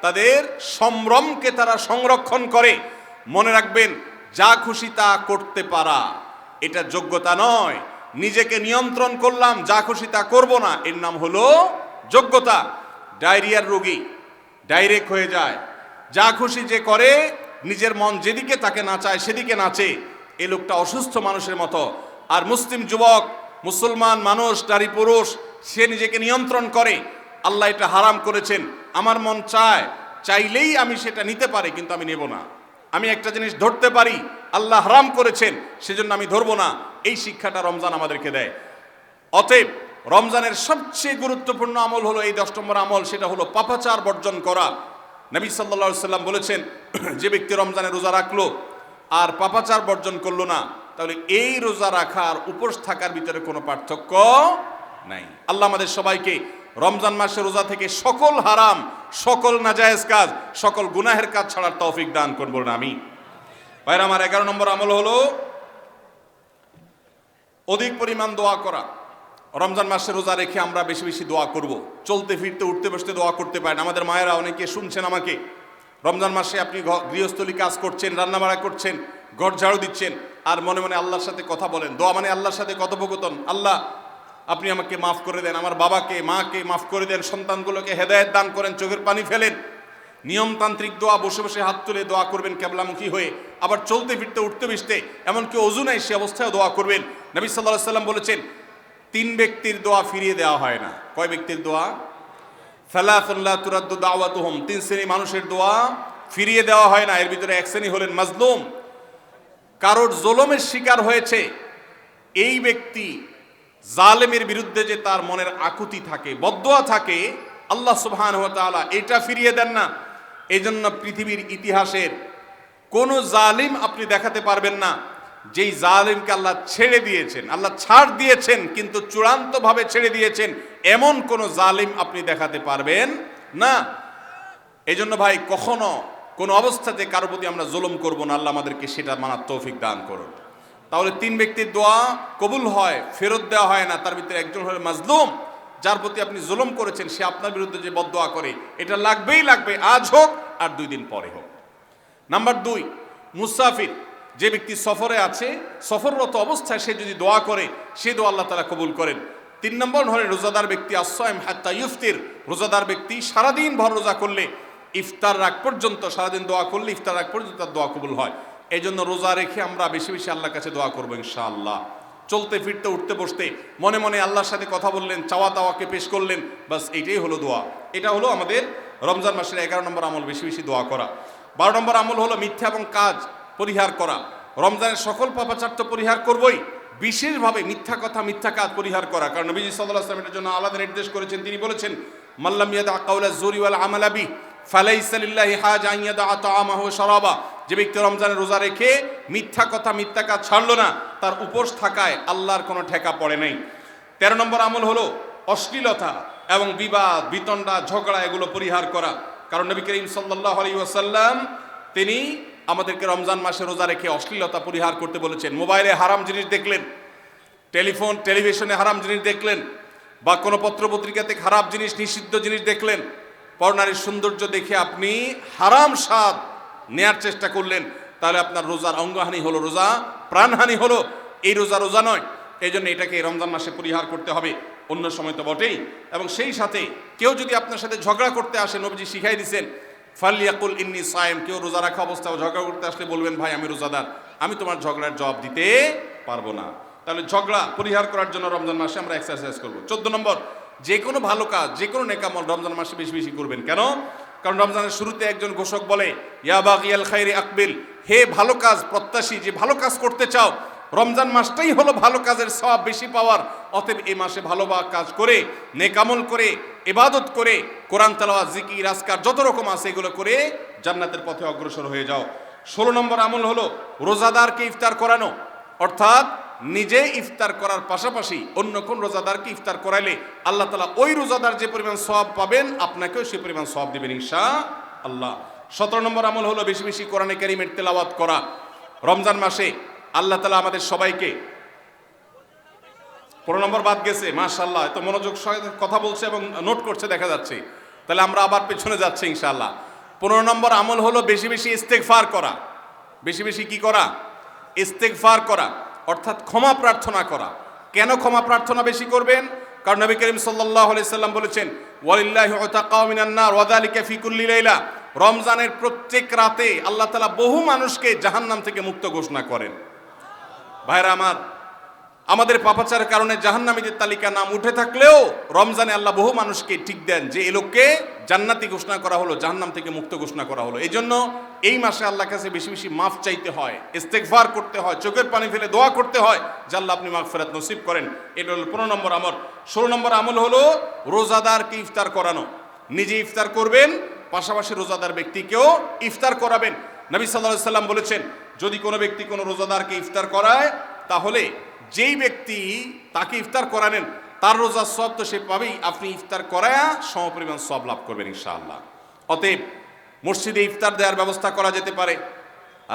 তাদের সম্ভ্রমকে তারা সংরক্ষণ করে। মনে রাখবেন, যা খুশি তা করতে পারা এটা যোগ্যতা নয়। নিজেকে নিয়ন্ত্রণ করলাম, যা খুশি তা করব না, এর নাম হলো যোগ্যতা। ডায়রিয়ার রোগী ডাইরেক্ট হয়ে যায়, যা খুশি যে করে, নিজের মন যেদিকে তাকে নাচায় সেদিকে নাচে, এ লোকটা অসুস্থ মানুষের মতো। আর মুসলিম যুবক, মুসলমান মানুষ, নারী পুরুষ, সে নিজেকে নিয়ন্ত্রণ করে। আল্লাহ এটা হারাম করেছেন, আমার মন চায়, চাইলেই আমি সেটা নিতে পারি, কিন্তু আমি নেব না। আমি একটা জিনিস ধরতে পারি, আল্লাহ হারাম করেছেন, সেজন্য আমি ধরবো না। এই শিক্ষাটা রমজান আমাদেরকে দেয়। অতএব রমজানের সবচেয়ে গুরুত্বপূর্ণ আমল হলো এই 10 নম্বর আমল, সেটা হলো পাপাচার বর্জন করা। নবী সাল্লাল্লাহু আলাইহি সাল্লাম বলেছেন, যে ব্যক্তি রমজানে রোজা রাখলো আর পাপাচার বর্জন করলো না, তাহলে এই রোজা রাখার উপোস থাকার ভিতরে কোনো পার্থক্য নাই। আল্লাহ আমাদের সবাইকে রমজান মাসে রোজা থেকে সকল হারাম, সকল নাজায়েজ কাজ, সকল গুনাহের কাজ ছাড়ার তৌফিক দান করুন, বলুন আমিন। ভাইরা আমার, 11 নম্বর আমল হলো অধিক পরিমাণ দোয়া করা। রমজান মাসে রোজা রেখে আমরা বেশি বেশি দোয়া করব। চলতে ফিরতে, উঠতে বসতে দোয়া করতে পারেন। আমাদের মায়েরা অনেকে শুনছেন আমাকে, রমজান মাসে আপনি গৃহস্থলী কাজ করছেন, রান্নাবাড়া করছেন, ঘর ঝাড়ু দিচ্ছেন, আর মনে মনে আল্লাহর সাথে কথা বলেন। দোয়া মানে আল্লাহর সাথে কথোপকথন। আল্লাহ, আপনি আমাকে মাফ করে দেন, আমার বাবাকে মাকে মাফ করে দেন, সন্তানগুলোকে হেদায়েত দান করেন, চোখের পানি ফেলেন। নিয়মতান্ত্রিক দোয়া, বসে বসে হাত তুলে দোয়া করবেন কেবলামুখী হয়ে। আবার চলতে ফিরতে, উঠতে বসতে, এমনকি ওযু নাই সে অবস্থায় দোয়া করবেন। নবী সাল্লাল্লাহু আলাইহি সাল্লাম বলেছেন, 3 ব্যক্তির দোয়া ফিরিয়ে দেওয়া হয় না। কয় ব্যক্তির দোয়া? সালাতুন লা তুরাদ্দু দাওয়াতুহুম, 3 শ্রেণী মানুষের দোয়া ফিরিয়ে দেওয়া হয় না। এর ভিতরে এক শ্রেণী হলেন মাজলুম, কারোর জুলুমের শিকার হয়েছে। এই ব্যক্তি জালেমের বিরুদ্ধে যে তার মনের আকুতি থাকে, বদদোয়া থাকে, আল্লাহ সুবহানাহু ওয়া তাআলা এটা ফিরিয়ে দেন না। এজন্য পৃথিবীর ইতিহাসের কোন জালিম আপনি দেখাতে পারবেন না যেই জালিমকে আল্লাহ ছেড়ে দিয়েছেন, আল্লাহ ছাড় দিয়েছেন কিন্তু চূড়ান্তভাবে ছেড়ে দিয়েছেন, এমন কোন জালিম আপনি দেখাতে পারবেন না। এজন্য ভাই, কখনো কোন অবস্থাতে কারো প্রতি আমরা জুলুম করব না। আল্লাহ আমাদেরকে সেটা মানার তৌফিক দান করুন। তাহলে 3 ব্যক্তির দোয়া কবুল হয়, ফেরত দেওয়া হয় না। তার ভিতরে একজন হলো মাজলুম, যার প্রতি আপনি জুলুম করেছেন, সে আপনার বিরুদ্ধে যে বদদোয়া করে, এটা লাগবেই লাগবে, আজ হোক আর 2 দিন পরে হোক। নাম্বার 2, মুসাফির, যে ব্যক্তি সফরে আছে, সফররত অবস্থায় সে যদি দোয়া করে, সে দোয়া আল্লাহ তাআলা কবুল করেন। 3 নম্বর হলো রোজাদার ব্যক্তি, আসসাইম হাত্তা ইফতির, রোজাদার ব্যক্তি সারাদিন ভর রোজা করলে, ইফতার রাগ পর্যন্ত, সারাদিন দোয়া করলে ইফতার রাগ পর্যন্ত তার দোয়া কবুল হয়। এই জন্য রোজা রেখে আমরা বেশি বেশি আল্লাহর কাছে দোয়া করবো ইনশাআল্লাহ। চলতে ফিরতে, উঠতে বসতে মনে মনে আল্লাহর সাথে কথা বললেন, চাওয়া দাওয়াকে পেশ করলেন, বাস এইটাই হলো দোয়া। এটা হলো আমাদের রমজান মাসের 11 নম্বর আমল, বেশি বেশি দোয়া করা। 12 নম্বর আমল হলো মিথ্যা এবং কাজ পরিহার করা। রমজানের সকল পাপাচার তো পরিহার করবই, বিশেষভাবে মিথ্যা কথা, মিথ্যা কাজ পরিহার করা। কারণ নবীজি সাল্লাল্লাহু আলাইহি ওয়াসাল্লাম এর জন্য আলাদা নির্দেশ করেছেন। তিনি বলেছেন, মাল্লাম ইয়াদা কাওলা যুরি ওয়াল আমালা বি ফালাইসা লিল্লাহি হাজা আন ইয়াদা তাআমাহু ওয়া শারাবা। যে ব্যক্তি রমজানের রোজা রেখে মিথ্যা কথা, মিথ্যা কাজ ছাড়লো না, তার উপোস থাকায় আল্লাহর কোনো ঠেকা পড়ে নাই। 13 নম্বর আমল হলো অশ্লীলতা এবং বিবাদ, বিতণ্ডা, ঝগড়া, এগুলো পরিহার করা। কারণ নবী করিম সাল্লাল্লাহু আলাইহি ওয়াসাল্লাম তিনি আমাদেরকে রমজান মাসে রোজা রেখে অশ্লীলতা পরিহার করতে বলেছেন। মোবাইলে হারাম জিনিস দেখলেন, টেলিভিশনে হারাম জিনিস দেখলেন, বা কোনো পত্রপত্রিকাতে খারাপ জিনিস, নিষিদ্ধ জিনিস দেখলেন, পরনারীর সৌন্দর্য দেখে আপনি হারাম স্বাদ নেয়ার চেষ্টা করলেন, তাহলে আপনার রোজার অঙ্গহানি হলো, রোজা প্রাণহানি হলো। এই রোজা রোজা নয়। এই জন্য এটাকে রমজান মাসে পরিহার করতে হবে, অন্য সময় তো বটেই। এবং সেই সাথে কেউ যদি আপনার সাথে ঝগড়া করতে আসে, নবীজি শিখাই দিয়েছেন ফালিয়াকুল ইন্নী সায়েম, কেউ রোজা রাখা অবস্থায় ঝগড়া করতে আসলে বলবেন, ভাই আমি রোজাদার, আমি তোমার ঝগড়ার জবাব দিতে পারবো না। তাহলে ঝগড়া পরিহার করার জন্য রমজান মাসে আমরা এক্সারসাইজ করবো। 14 নম্বর, যে কোনো ভালো কাজ, যে কোনো নেকামল রমজান মাসে বেশি বেশি করবেন। কেন? কারণ রমজানের শুরুতে একজন ঘোষক বলে, ইয়া বাগিয়াল খাইরি আকবিল, হে ভালো কাজ প্রত্যাশী, যে ভালো কাজ করতে চাও, রমজান মাসটাই হলো ভালো কাজের সওয়াব বেশি পাওয়ার। অতএব এই মাসে ভালো কাজ করে, নেকামল করে, ইবাদত করে, কোরআন তেলাওয়াত, জিকির, আজকার যত রকম আছে এগুলো করে জান্নাতের পথে অগ্রসর হয়ে যাও। 16 নম্বর আমল হলো রোজাদারকে ইফতার করানো, অর্থাৎ নিজে ইফতার করার পাশাপাশি অন্য কোন রোজাদারকে ইফতার করাইলে আল্লাহ তাআলা ওই রোজাদার যে পরিমাণ সওয়াব পাবেন, আপনাকেও সেই পরিমাণ সওয়াব দিবেন ইনশাআল্লাহ। 17 নম্বর আমল হলো বেশি বেশি কোরআনে কারীমের তেলাওয়াত করা। রমজান মাসে আল্লাহ তাআলা আমাদের সবাইকে, 15 নম্বর বাদ গেছে, মাশাআল্লাহ, এত মনোযোগ সহিত কথা বলছে এবং নোট করছে দেখা যাচ্ছে। তাহলে আমরা আবার পেছনে যাচ্ছি ইনশাআল্লাহ। 15 নম্বর আমল হলো বেশি বেশি ইস্তেগফার করা। বেশি বেশি কি করা? ইস্তেগফার করা, অর্থাৎ ক্ষমা প্রার্থনা করা। কেন ক্ষমা প্রার্থনা বেশি করবেন? কারণ নবী করিম সাল্লাল্লাহু আলাইহি সাল্লাম বলেছেন, ওয়ালিল্লাহি উতাকাউ মিনান নার ওয়া যালিকা ফি কুল্লি লাইলা, রমজানের প্রত্যেক রাতে আল্লাহ তাআলা বহু মানুষকে জাহান্নাম থেকে মুক্ত ঘোষণা করেন। ভাইরা আমার, আমাদের পাপাচারের কারণে জাহান্নামীদের তালিকা নাম উঠে থাকলেও রমজানে আল্লাহ বহু মানুষকে ঠিক দেন যে এই লোককে জান্নাতি ঘোষণা করা হলো, জাহান্নাম থেকে মুক্ত ঘোষণা করা হলো। এই জন্য এই মাসে আল্লাহর কাছে বেশি বেশি মাফ চাইতে হয়, ইস্তেগফার করতে হয়, চোখের পানি ফেলে দোয়া করতে হয় যে আল্লাহ আপনি মাগফিরাত নসিব করেন। এটা হলো 15 নম্বর আমল। 16 নম্বর আমল হলো রোজাদারকে ইফতার করানো। নিজে ইফতার করবেন, পাশাপাশি রোজাদার ব্যক্তিকেও ইফতার করাবেন। নবী সাল্লাল্লাহু আলাইহি সাল্লাম বলেছেন, যদি কোনো ব্যক্তি কোনো রোজাদারকে ইফতার করায়, তাহলে যেই ব্যক্তি তাকে ইফতার করালেন তার রোজার সওয়াব তো সে পাবেই, আপনি ইফতার করায়া সমপরিমাণ সওয়াব লাভ করবেন ইনশাআল্লাহ। অতএব মসজিদে ইফতার দেওয়ার ব্যবস্থা করা যেতে পারে,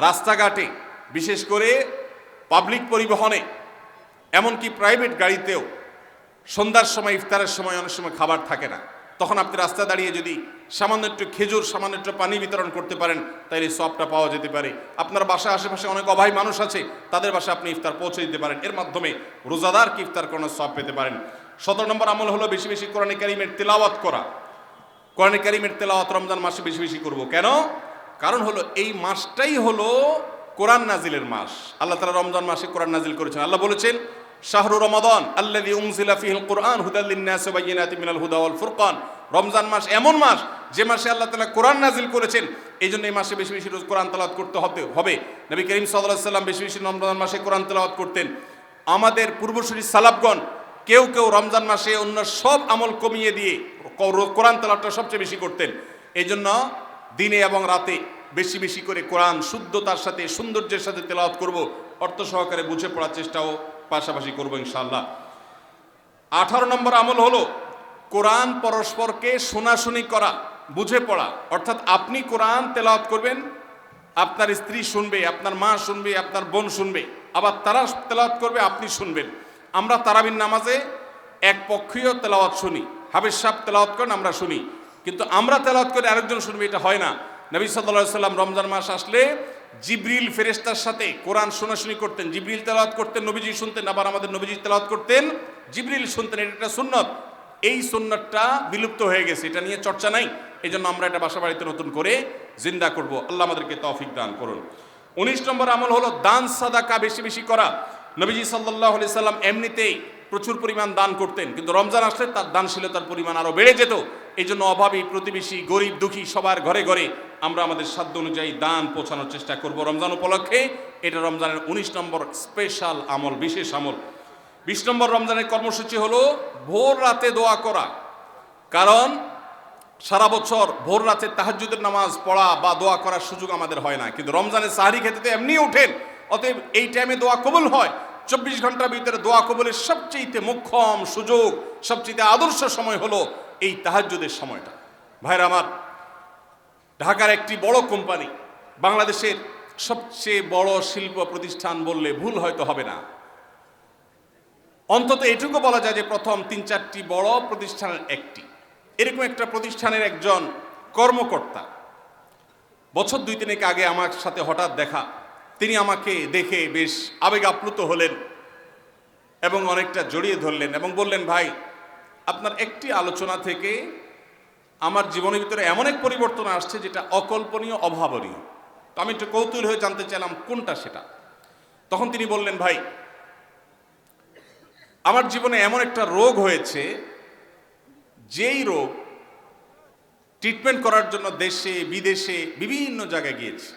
রাস্তাঘাটে, বিশেষ করে পাবলিক পরিবহনে, এমনকি প্রাইভেট গাড়িতেও সন্ধ্যার সময়, ইফতারের সময় অনেক সময় খাবার থাকে না, তখন আপনি রাস্তা দাঁড়িয়ে যদি সামান্য একটু খেজুর, সামান্য একটু পানি বিতরণ করতে পারেন, তাইলে সওয়াবটা পাওয়া যেতে পারে। আপনার বাসা আশেপাশে অনেক অভাবী মানুষ আছে, তাদের বাসায় আপনি ইফতার পৌঁছে দিতে পারেন, এর মাধ্যমে রোজাদারকে ইফতার করানোর সওয়াব পেতে পারেন। 17 নম্বর আমল হলো বেশি বেশি কোরআনে কারীমের তেলাওয়াত করা। কোরআনে কারীমের তেলাওয়াত রমজান মাসে বেশি বেশি করব। কেন? কারণ হলো এই মাসটাই হলো কোরআন নাজিলের মাস। আল্লাহ তাআলা রমজান মাসে কোরআন নাজিল করেছেন। আল্লাহ বলেছেন, শাহরু রমাদান আল্লাযী উনজিলা ফীহিল কুরআন হুদাল লিন-নাস ওয়া বায়িনাতিন মিনাল হুদা ওয়াল ফুরকান। রমজান মাস এমন মাস যে মাসে আল্লাহ তাআলা কোরআন নাজিল করেছেন, এই জন্য এই মাসে বেশি বেশি রোজ কোরআন তেলাওয়াত করতে হবে। নবী করিম সাল্লাল্লাহু আলাইহি সাল্লাম বেশি বেশি রমজান মাসে কোরআন তেলাওয়াত করতেন। আমাদের পূর্বসূরি সালাফগণ কেউ কেউ রমজান মাসে অন্য সব আমল কমিয়ে দিয়ে কোরআন তেলাওয়াতটা সবচেয়ে বেশি করতেন। এই জন্য দিনে এবং রাতে বেশি বেশি করে কোরআন শুদ্ধতার সাথে, সৌন্দর্যের সাথে তেলাওয়াত করব, অর্থ সহকারে বুঝে পড়ার চেষ্টাও পাশাপাশি করবো ইনশাআল্লাহ। 18 নম্বর আমল হলো কোরআন পরস্পরকে শোনাশুনি করা, বুঝে পড়া। অর্থাৎ আপনি কোরআন তেলাওয়াত করবেন, আপনার স্ত্রী শুনবে, আপনার মা শুনবে, আপনার বোন শুনবে, আবার তারা তেলাওয়াত করবে, আপনি শুনবেন। আমরা তারাবির নামাজে এক পক্ষীয় তেলাওয়াত শুনি, হাফেজ সাহেব তেলাওয়াত করেন, আমরা শুনি, কিন্তু আমরা তেলাওয়াত করে আরেকজন শুনবে, এটা হয় না। নবী সাল্লাল্লাহু আলাইহি সাল্লাম রমজান মাস আসলে জিবরিল ফেরেশতার সাথে কোরআন শোনাশুনি করতেন। জিবরিল তেলাওয়াত করতেন, নবীজি শুনতেন, আবার আমাদের নবীজি তেলাওয়াত করতেন, জিবরিল শুনতেন। এটা একটা সুন্নত। এই সুন্নতটা বিলুপ্ত হয়ে গেছে, এটা নিয়ে চর্চা নাই। এই জন্য আমরা এটা বাসা বাড়িতে নতুন করে জিন্দা করব। আল্লাহ আমাদেরকে তৌফিক দান করুন। 19 নম্বর আমল হলো দান সাদাকা বেশি বেশি করা। নবীজি সাল্লাল্লাহু আলাইহি সাল্লাম এমনিতেই প্রচুর পরিমাণ দান করতেন, কিন্তু রমজান আসলে তার দানশীলতার পরিমাণ আরো বেড়ে যেত। এই জন্য অভাবী, প্রতিবেশী, গরিব দুঃখী সবার ঘরে ঘরে আমরা আমাদের সাধ্য অনুযায়ী দান পৌঁছানোর চেষ্টা করব রমজান উপলক্ষে। এটা রমজানের 19 নম্বর স্পেশাল আমল, বিশেষ আমল। 20 নম্বর রমজানের কর্মসূচি হলো ভোর রাতে দোয়া করা। কারণ সারা বছর ভোর রাতে তাহাজ্জুদের নামাজ পড়া বা দোয়া করার সুযোগ আমাদের হয় না, কিন্তু রমজানের সাহরি খেতে তো এমনি ওঠেন। অতএব এই টাইমে দোয়া কবুল হয়। 24 ঘন্টার ভিতরে দোয়া কবুলের সবচেয়ে মোক্ষম সুযোগ, সবচেয়ে আদর্শ সময় হলো এই তাহাজ্জুদের সময়টা। ভাইরা আমার, ঢাকার একটি বড় কোম্পানি, বাংলাদেশের সবচেয়ে বড় শিল্প প্রতিষ্ঠান বললে ভুল হয়তো হবে না, অন্তত এটুকু বলা যায় যে প্রথম ৩-৪টি বড় প্রতিষ্ঠানের একটি, এরকম একটা প্রতিষ্ঠানের একজন কর্মকর্তা বছর ২-৩ আগে আমার সাথে হঠাৎ দেখা। তিনি আমাকে দেখে বেশ আবেগ আপ্লুত হলেন এবং অনেকটা জড়িয়ে ধরলেন এবং বললেন, ভাই আপনার একটি আলোচনা থেকে আমার জীবনের ভিতরে এমন এক পরিবর্তন আসছে যেটা অকল্পনীয়, অভাবনীয়। তো আমি একটু কৌতূহল হয়ে জানতে চাইলাম কোনটা সেটা। তখন তিনি বললেন, ভাই আমার জীবনে এমন একটা রোগ হয়েছে, যেই রোগ ট্রিটমেন্ট করার জন্য দেশে বিদেশে বিভিন্ন জায়গায় গিয়েছি,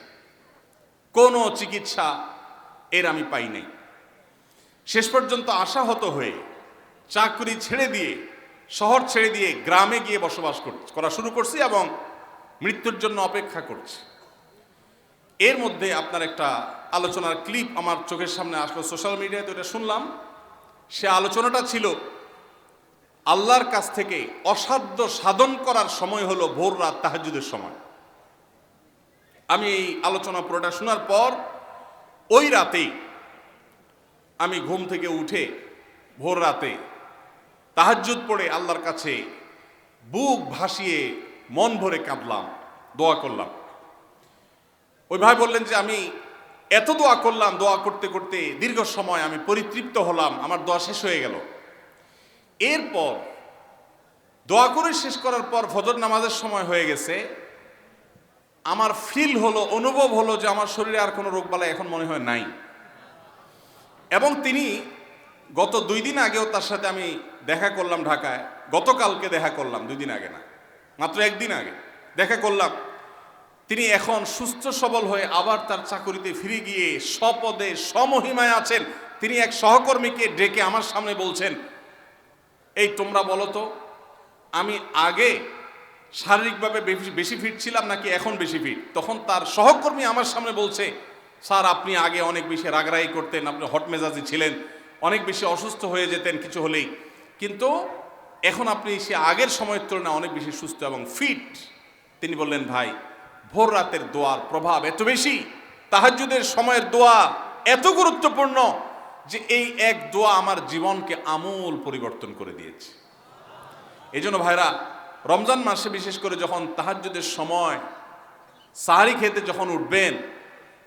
কোনো চিকিৎসা এর আমি পাই নাই। শেষ পর্যন্ত আশাহত হয়ে চাকরি ছেড়ে দিয়ে, শহর ছেড়ে দিয়ে গ্রামে গিয়ে বসবাস করা শুরু করছি এবং মৃত্যুর জন্য অপেক্ষা করছি। এর মধ্যে আপনার একটা আলোচনার ক্লিপ আমার চোখের সামনে আসলো সোশ্যাল মিডিয়াতে, ওটা শুনলাম। সে আলোচনাটা ছিল আল্লাহর কাছ থেকে অসাধ্য সাধন করার সময় হলো ভোর রাত তাহাজ্জুদের সময়। আমি এই আলোচনা পুরোটা শোনার পর ওই রাতেই আমি ঘুম থেকে উঠে ভোর রাতে তাহাজ্জুদ পড়ে আল্লাহর কাছে বুক ভাসিয়ে মন ভরে কাঁদলাম, দোয়া করলাম। ওই ভাই বললেন যে আমি এত দোয়া করলাম, দোয়া করতে করতে দীর্ঘ সময় আমি পরিতৃপ্ত হলাম, আমার দোয়া শেষ হয়ে গেল। এরপর দোয়া করে শেষ করার পর ফজর নামাজের সময় হয়ে গেছে, আমার ফিল হলো, অনুভব হলো যে আমার শরীরে আর কোনো রোগবালাই এখন মনে হয় নাই। এবং তিনি গত 2 দিন আগেও তার সাথে আমি দেখা করলাম ঢাকায়, গতকালকে দেখা করলাম, 2 দিন আগে না, মাত্র 1 দিন আগে দেখা করলাম। তিনি এখন সুস্থ সবল হয়ে আবার তার চাকরিতে ফিরে গিয়ে স্বপদে সমহিমায় আছেন। তিনি এক সহকর্মীকে ডেকে আমার সামনে বলছেন, এই তোমরা বলো তো, আমি আগে শারীরিকভাবে বেশি ফিট ছিলাম নাকি এখন বেশি ফিট? তখন তার সহকর্মী আমার সামনে বলছে, স্যার আপনি আগে অনেক বেশি রাগরাগি করতেন, আপনি হট মেজাজি ছিলেন, অনেক বেশি অসুস্থ হয়ে যেতেন কিছু হলেই, কিন্তু এখন আপনি সে আগের সময়ের তুলনায় অনেক বেশি সুস্থ এবং ফিট। তিনি বললেন, ভাই ভোর রাতের দোয়ার প্রভাব এত বেশি, তাহাজ্জুদের সময়ের দোয়া এত গুরুত্বপূর্ণ যে এই এক দোয়া আমার জীবনকে আমূল পরিবর্তন করে দিয়েছে। এই জন্য ভাইরা, রমজান মাসে বিশেষ করে যখন তাহাজ্জুদের সময় সাহারি খেতে যখন উঠবেন,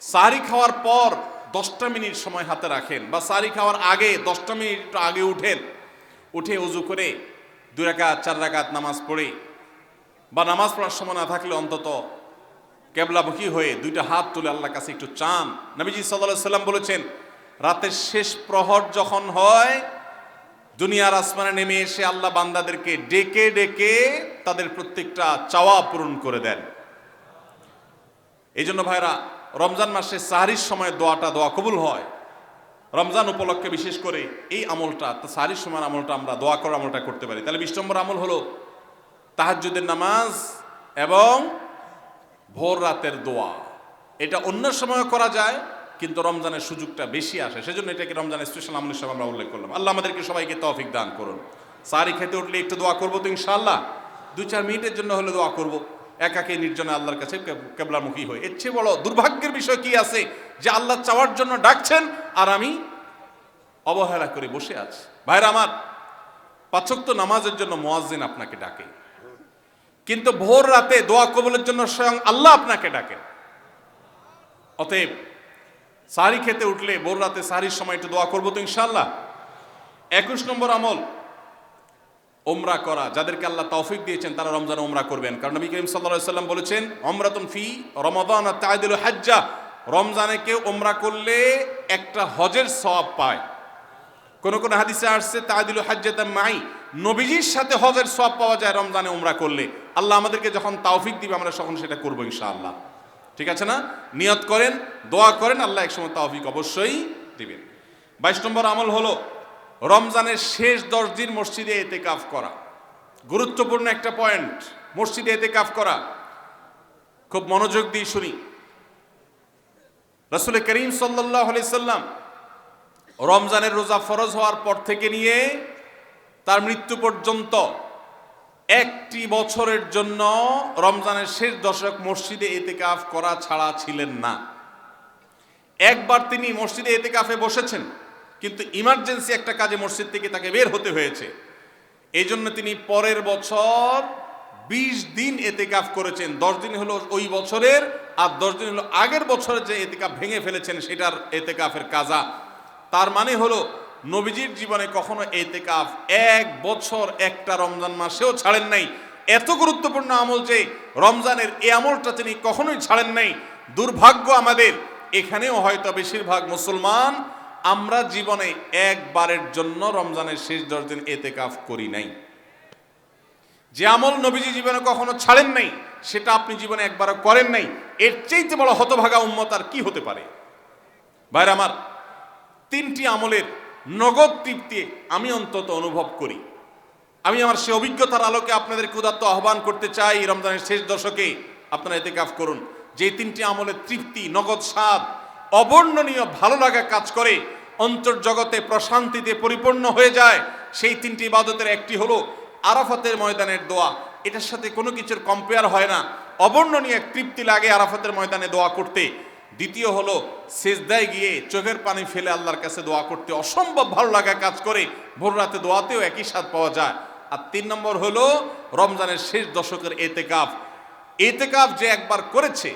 সাহারি খাওয়ার পর 10টা মিনিট সময় হাতে রাখেন, বা সাহারি খাওয়ার আগে 10টা মিনিট আগে উঠে উজু করে 2 রাকাত 4 রাকাত নামাজ পড়ে, বা নামাজ পড়ার সময় না থাকলে অন্তত কেবলামুখী হয়ে 2টা হাত তুলে আল্লাহর কাছে একটু চান। নবীজি সাল্লাল্লাহু আলাইহি সাল্লাম বলেছেন, রাতের শেষ প্রহর যখন হয়, দুনিয়ার আসমানে নেমে এসে আল্লাহ বান্দাদেরকে ডেকে ডেকে তাদের প্রত্যেকটা চাওয়া পূরণ করে দেন। এই জন্য ভাইরা, রমজান মাসে সাহরির সময় দোয়া কবুল হয়। রমজান উপলক্ষে বিশেষ করে এই আমলটা, সাহরির সময় আমলটা, আমরা দোয়া করার আমলটা করতে পারি। তাহলে 20 নম্বর আমল হলো তাহাজ্জুদের নামাজ এবং ভোর রাতের দোয়া। এটা অন্য সময় করা যায়, কিন্তু রমজানের সুযোগটা বেশি আসে, সেজন্য এটাকে রমজানের স্পেশাল আমল হিসেবে আমরা উল্লেখ করলাম। আল্লাহ আমাদেরকে সবাইকে তৌফিক দান করুন। সাহরি খেতে উঠলে একটু দোয়া করবো তো ইনশাআল্লাহ, 2-4 মিনিটের জন্য হলে দোয়া করবো, একাকে নির্জনে আল্লাহর কাছে কেবলামুখী হয়ে। এর চেয়ে বড় দুর্ভাগ্যের বিষয় কি আছে যে আল্লাহ চাওয়ার জন্য ডাকছেন আর আমি অবহেলা করে বসে আছি। ভাইরা আমার, 5 ওয়াক্ত নামাজের জন্য মুয়াজ্জিন আপনাকে ডাকে, কিন্তু ভোর রাতে দোয়া কবুলের জন্য স্বয়ং আল্লাহ আপনাকে ডাকেন। অতএব সাহরি খেতে উঠলে ভোর রাতে সাহরির সময় একটু দোয়া করবো তো ইনশাআল্লাহ। 21 নম্বর আমল ওমরা করা। যাদেরকে আল্লাহ তৌফিক দিয়েছেন তারা রমজানে ওমরা করবেন, কারণ নবী করিম সাল্লাল্লাহু আলাইহি ওয়াসাল্লাম বলেছেন, উমরাতুন ফি রমাদান তা'দিলু হাজ্জা। রমজানে কেউ ওমরা করলে একটা হজের সওয়াব পায়। কোন কোন হাদিসে আসছে তা'দিলু হাজ্জাতাম মাই, নবীজির সাথে হজের সওয়াব পাওয়া যায় রমজানে ওমরা করলে। আল্লাহ আমাদেরকে যখন তৌফিক দিবে আমরা তখন সেটা করব ইনশাআল্লাহ। ঠিক আছে না? নিয়ত করেন, দোয়া করেন, আল্লাহ একসময় তৌফিক অবশ্যই দিবেন। 22 নম্বর আমল হলো রমজানের শেষ 10 দিন মসজিদে ইতিকাফ করা। গুরুত্বপূর্ণ একটা পয়েন্ট, মসজিদে ইতিকাফ করা। খুব মনোযোগ দিয়ে শুনি। রাসূল করিম সাল্লাল্লাহু আলাইহি সাল্লাম রমজানের রোজা ফরজ হওয়ার পর থেকে নিয়ে তার মৃত্যু পর্যন্ত 1টি বছরের জন্য রমজানের শেষ দশক মসজিদে ইতিকাফ করা ছাড়া ছিলেন না। একবার তিনি মসজিদে ইতিকাফে বসেছেন, কিন্তু ইমার্জেন্সি একটা কাজে মসজিদ থেকে তাকে বের হতে হয়েছে। এই জন্য তিনি পরের বছর 20 দিন এতেকাফ করেছেন। 10 দিন হলো ওই বছরের, আর 10 দিন হলো আগের বছরে যে এতেকাফ ভেঙে ফেলেছেন সেটার এতেকাফের কাজা। তার মানে হলো নবীজির জীবনে কখনো এতেকাফ 1 বছর একটা রমজান মাসেও ছাড়েন নাই। এত গুরুত্বপূর্ণ আমল যে রমজানের এই আমলটা তিনি কখনোই ছাড়েন নাই। দুর্ভাগ্য আমাদের, এখানেও হয়তো বেশিরভাগ মুসলমান আমরা জীবনে একবারের জন্য রমজানের শেষ 10 দিন এতেকাফ করি নাই। যে আমল নবীজি জীবনে কখনো ছাড়েন নাই সেটা আপনি জীবনে একবারও করেন নাই, এর চাইতে বড় হতভাগা উম্মত আর কি হতে পারে? ভাইরা আমার, 3টি আমলের নগদ তৃপ্তি আমি অন্তত অনুভব করি। আমি আমার সে অভিজ্ঞতার আলোকে আপনাদেরকে উদাত্ত আহ্বান করতে চাই, রমজানের শেষ দশকে আপনারা এতেকাফ করুন। যে 3টি আমলের তৃপ্তি, নগদ স্বাদ, অবর্ণনীয় ভালো লাগা কাজ করে, অন্তর্জগতে প্রশান্তিতে পরিপূর্ণ হয়ে যায়, সেই 3টি ইবাদতের একটি হলো আরাফাতের ময়দানের দোয়া। এটার সাথে কোনো কিছুর কম্পেয়ার হয় না, অবর্ণনীয় এক তৃপ্তি লাগে আরাফাতের ময়দানে দোয়া করতে। দ্বিতীয় হলো সেজদায় গিয়ে চোখের পানি ফেলে আল্লাহর কাছে দোয়া করতে অসম্ভব ভালো লাগা কাজ করে, ভোর রাতে দোয়াতেও একই স্বাদ পাওয়া যায়। আর 3 নম্বর হলো রমজানের শেষ দশকের এতেকাফ। এতেকাফ যে একবার করেছে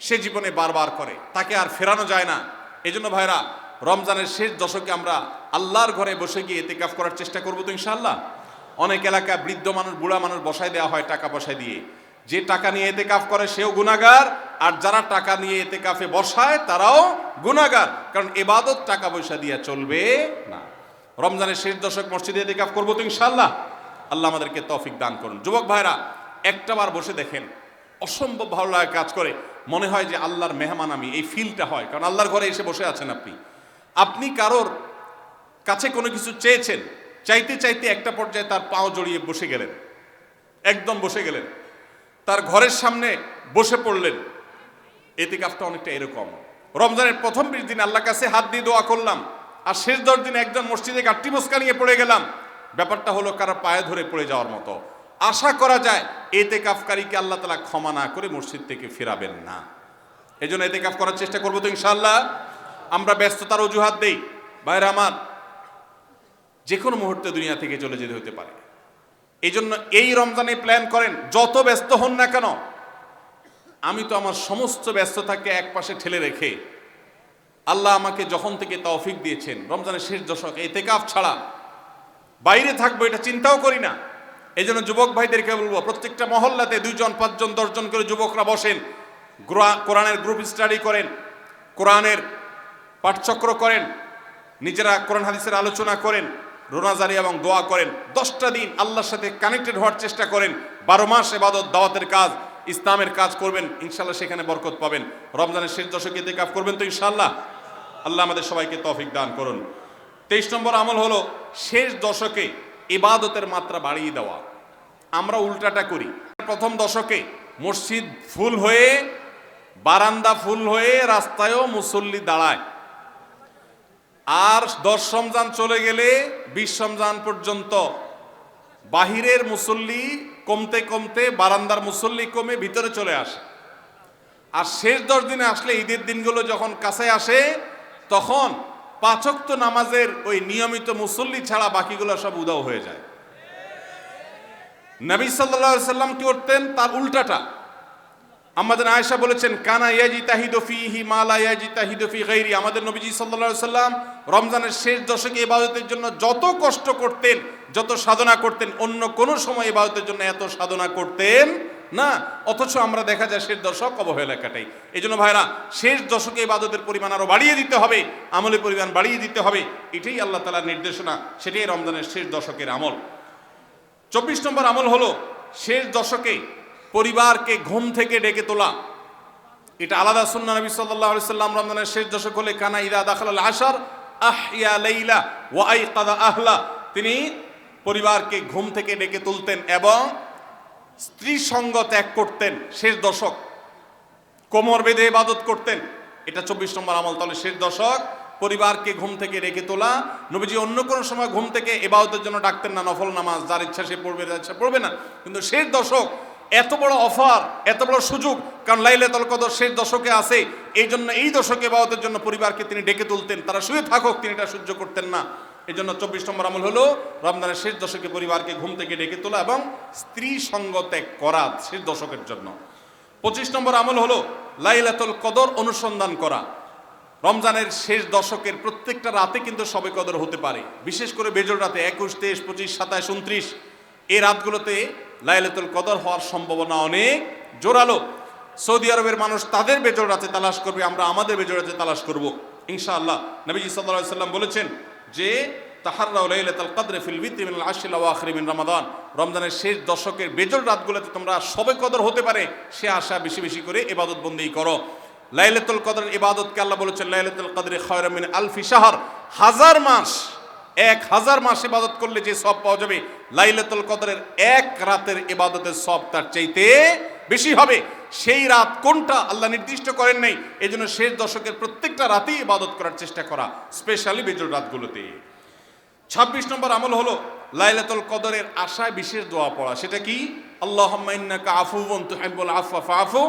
সে জীবনে বারবার করে, তাকে আর ফেরানো যায় না। এই জন্য ভাইরা, রমজানের শেষ দশকে আমরা আল্লাহর ঘরে বসে গিয়ে এতেকাফ করার চেষ্টা করবো তো ইনশাআল্লাহ। অনেক এলাকায় বৃদ্ধ মানুষ, বুড়া মানুষ বসায় দেওয়া হয় টাকা পয়সা দিয়ে। যে টাকা নিয়ে এতেকাফ করে সেও গুনাহগার, আর যারা টাকা নিয়ে এতেকাফে বসায় তারাও গুনাহগার, কারণ ইবাদত টাকা পয়সা দিয়ে চলবে না। রমজানের শেষ দশক মসজিদে এতেকাফ করবো তো ইনশাআল্লাহ। আল্লাহ আমাদেরকে তৌফিক দান করুন। যুবক ভাইরা, একটাবার বসে দেখেন, অসম্ভব ভালো লাগা কাজ করে, মনে হয় যে আল্লাহর মেহমান আমি, এই ফিলটা হয়। কারণ আল্লাহর ঘরে এসে বসে আছেন আপনি কারোর কাছে কোনো কিছু চেয়েছেন, চাইতে চাইতে একটা পর্যায়ে তার পাও জড়িয়ে বসে গেলেন, একদম বসে গেলেন, তার ঘরের সামনে বসে পড়লেন। এতেকাফটা অনেকটা এরকম। রমজানের প্রথম 20 দিন আল্লাহর কাছে হাত দিয়ে দোয়া করলাম, আর শেষ 10 দিন একজন মসজিদে গাঁটটি মস্কা নিয়ে পড়ে গেলাম। ব্যাপারটা হলো কারো পায়ে ধরে পড়ে যাওয়ার মতো। আশা করা যায় এতেকাফকারীকে আল্লাহ তাআলা ক্ষমা না করে মসজিদ থেকে ফেরাবেন না। এই জন্য এতেকাফ করার চেষ্টা করবো তো ইনশাআল্লাহ। আমরা ব্যস্ততার অজুহাত দেই। ভাইরা আমার, যে কোনো মুহূর্তে দুনিয়া থেকে চলে যেতে হতে পারে। এই জন্য এই রমজানে প্ল্যান করেন, যত ব্যস্ত হন না কেন। আমি তো আমার সমস্ত ব্যস্ততাকে এক পাশে ঠেলে রেখে, আল্লাহ আমাকে যখন থেকে তৌফিক দিয়েছেন, রমজানের শেষ দশক এতেকাফ ছাড়া বাইরে থাকবো এটা চিন্তাও করি না। এই জন্য যুবক ভাইদেরকে বলবো, প্রত্যেকটা মহল্লাতে 2 জন 5 জন 10 জন করে যুবকরা বসেন, কোরআনের গ্রুপ স্টাডি করেন, কোরআনের পাঠচক্র করেন, নিজেরা কোরআন হাদিসের আলোচনা করেন, রোনাজারি এবং দোয়া করেন। 10টা দিন আল্লাহর সাথে কানেক্টেড হওয়ার চেষ্টা করেন। 12 মাস ইবাদত, দাওয়াতের কাজ, ইসলামের কাজ করবেন, ইনশাআল্লাহ সেখানে বরকত পাবেন। রমজানের শেষ দশকে ইতিকাফ করবেন তো ইনশাআল্লাহ। আল্লাহ আমাদের সবাইকে তৌফিক দান করুন। 23 নম্বর আমল হলো শেষ দশকে ইবাদতের মাত্রা বাড়িয়ে দেওয়া। আমরা উল্টাটা করি। প্রথম দশকে মসজিদ ফুল হয়ে, বারান্দা ফুল হয়ে, রাস্তায়ও মুসল্লি দাঁড়ায়। আর 10 রমজান চলে গেলে 20 রমজান পর্যন্ত বাহিরের মুসল্লি কমতে কমতে বারান্দার মুসল্লি কমে ভিতরে চলে আসে। আর শেষ 10 দিনে আসলে, ঈদের দিনগুলো যখন কাছে আসে, তখন 5 ওয়াক্ত নামাজের ওই নিয়মিত মুসল্লি ছাড়া বাকিগুলো সব উধাও হয়ে যায়। নবী সাল্লাল্লাহু আলাইহি সাল্লাম কি করতেন? তার উল্টাটা। আমাদের আয়েশা বলেছেন, কানা ইয়াজিতাহিদু ফীহি মা লা ইয়াজিতাহিদু ফী গায়রি। আমাদের নবীজি সাল্লাল্লাহু আলাইহি সাল্লাম রমজানের শেষ দশকে ইবাদতের জন্য যত কষ্ট করতেন, যত সাধনা করতেন, অন্য কোন সময় ইবাদতের জন্য এত সাধনা করতেন না। অথচ আমরা দেখা যায় শেষ দশক অবহেলা কাটাই। এই জন্য ভাইরা, শেষ দশকে ইবাদতের পরিমাণ আরো বাড়িয়ে দিতে হবে, আমলের পরিমাণ বাড়িয়ে দিতে হবে। এটাই আল্লাহ তাআলার নির্দেশনা, সেটাই রমজানের শেষ দশকের আমল। 24 নম্বর আমল হলো শেষ দশকে পরিবারকে ঘুম থেকে ডেকে তোলা। এটা আলাদা সুন্নাহ। নবী সাল্লাল্লাহু আলাইহি সাল্লাম রমজানের শেষ দশক হলে কানা ইদা দাখালাল আশার আহইয়া লাইলা ওয়া আইকাদা আহলা। তিনি পরিবারকে ঘুম থেকে ডেকে তুলতেন এবং স্ত্রী সঙ্গ ত্যাগ করতেন। শেষ দশক কোমর বেঁধে ইবাদত করতেন। এটা 24 নম্বর আমল। তাহলে শেষ দশক পরিবারকে ঘুম থেকে ডেকে তোলা। নবীজি অন্য কোনো সময় ঘুম থেকে ইবাদতের জন্য ডাকতেন না, নফল নামাজ যার ইচ্ছা সে পড়বে, যার ইচ্ছা পড়বে না। কিন্তু শেষ দশক এত বড় অফার, এত বড় সুযোগ, কারণ লাইলাতুল কদর শেষ দশকে আছে, এই জন্য এই দশকে ইবাদতের জন্য পরিবারকে তিনি ডেকে তুলতেন, তারা শুয়ে থাকুক তিনি এটা সহ্য করতেন না। এই জন্য 24 নম্বর আমল হলো রমজানের শেষ দশকে পরিবারকে ঘুম থেকে ডেকে তোলা এবং স্ত্রী সঙ্গ ত্যাগ করা শেষ দশকের জন্য। 25 নম্বর আমল হলো লাইলাতুল কদর অনুসন্ধান করা। রমজানের শেষ দশকের প্রত্যেকটা রাতে কিন্তু শবে কদর হতে পারে, বিশেষ করে বেজোড় রাতে 21, 23, 25, 27, 29 এই রাতগুলোতে লাইলাতুল কদর হওয়ার সম্ভাবনা অনেক জোরালো। সৌদি আরবের মানুষ তাদের বেজোড় রাতে তালাশ করবে, আমরা আমাদের বেজোড় রাতে তালাশ করব ইনশাআল্লাহ। নবীজি সাল্লাল্লাহু আলাইহি সাল্লাম বলেছেন যে তাহাররাউ লাইলাতুল কদর ফিল বিত্রি মিনাল আশরিল আওয়াখির মিন রমাদান, রমজানের শেষ দশকের বেজোড় রাতগুলোতে তোমরা শবে কদর হতে পারে সে আশা বেশি বেশি করে ইবাদত বন্দেগী করো। লাইলাতুল কদরের ইবাদতকে আল্লাহ বলেছেন লাইলাতুল কদরি খায়রুম মিন আলফি শাহর, 1000 মাস, 1000 মাস ইবাদত করলে যে সওয়াব পাওয়া যাবে লাইলাতুল কদরের এক রাতের ইবাদতের সওয়াব তার চাইতে বেশি হবে। সেই রাত কোনটা আল্লাহ নির্দিষ্ট করেন নাই, এজন্য শেষ দশকের প্রত্যেকটা রাতেই ইবাদত করার চেষ্টা করা, স্পেশালি বেজোড় রাতগুলোতে। 26 নম্বর আমল হলো লাইলাতুল কদরের আশায় বিশেষ দোয়া পড়া। সেটা কি? আল্লাহুম্মা ইন্নাকা আফুউন তুহিব্বুল আফওয়া ফাআফু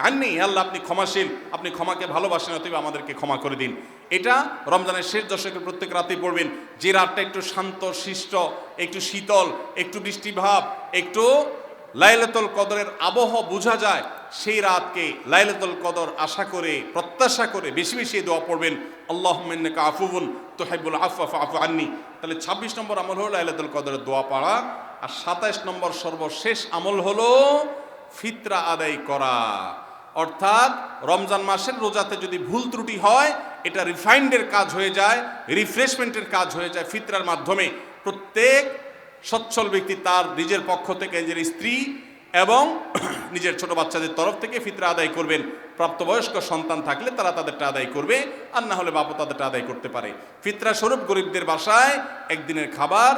আন্নী, আল্লাহ আপনি ক্ষমাশীল, আপনি ক্ষমাকে ভালোবাসেন, অতএব আমাদেরকে ক্ষমা করে দিন। এটা রমজানের শেষ দশকের প্রত্যেক রাতেই পড়বেন। যে রাতটা একটু শান্ত শিষ্ট, একটু শীতল, একটু বৃষ্টিভাব, একটু লাইলাতুল কদরের আবহ বোঝা যায়, সেই রাতকে লাইলাতুল কদর আশা করে প্রত্যাশা করে বেশি বেশি দোয়া পড়বেন, আল্লাহুম্মা ইন্নাকা আফুউন তুহিব্বুল আফওয়া ফাআফু আন্নী। তাহলে 26 নম্বর আমল হলো লাইলাতুল কদরের দোয়া পড়া। আর 27 নম্বর সর্বশেষ আমল হলো ফিতরা আদায় করা। অর্থাৎ রমজান মাসের রোজাতে যদি ভুল ত্রুটি হয় এটা রিফাইন্ডের কাজ হয়ে যায়, রিফ্রেশমেন্টের কাজ হয়ে যায় ফিতরার মাধ্যমে। প্রত্যেক সচ্ছল ব্যক্তি তার নিজের পক্ষ থেকে, নিজের স্ত্রী এবং নিজের ছোট বাচ্চাদের তরফ থেকে ফিতরা আদায় করবেন। প্রাপ্তবয়স্ক সন্তান থাকলে তারা তাদেরটা আদায় করবে, আর না হলে বাবা তাদেরটা আদায় করতে পারে। ফিতরা স্বরূপ গরিবদের বাসায় একদিনের খাবার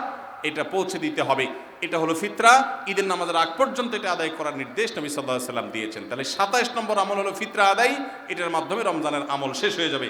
এটা পৌঁছে দিতে হবে। এটা হলো ফিতরা। ঈদের নামাজের আগ পর্যন্ত এটা আদায় করার নির্দেশ নবী সাল্লাল্লাহু আলাইহি ওয়াসাল্লাম দিয়েছেন। তাহলে 27 নম্বর আমল হলো ফিতরা আদায়, এটার মাধ্যমে রমজানের আমল শেষ হয়ে যাবে।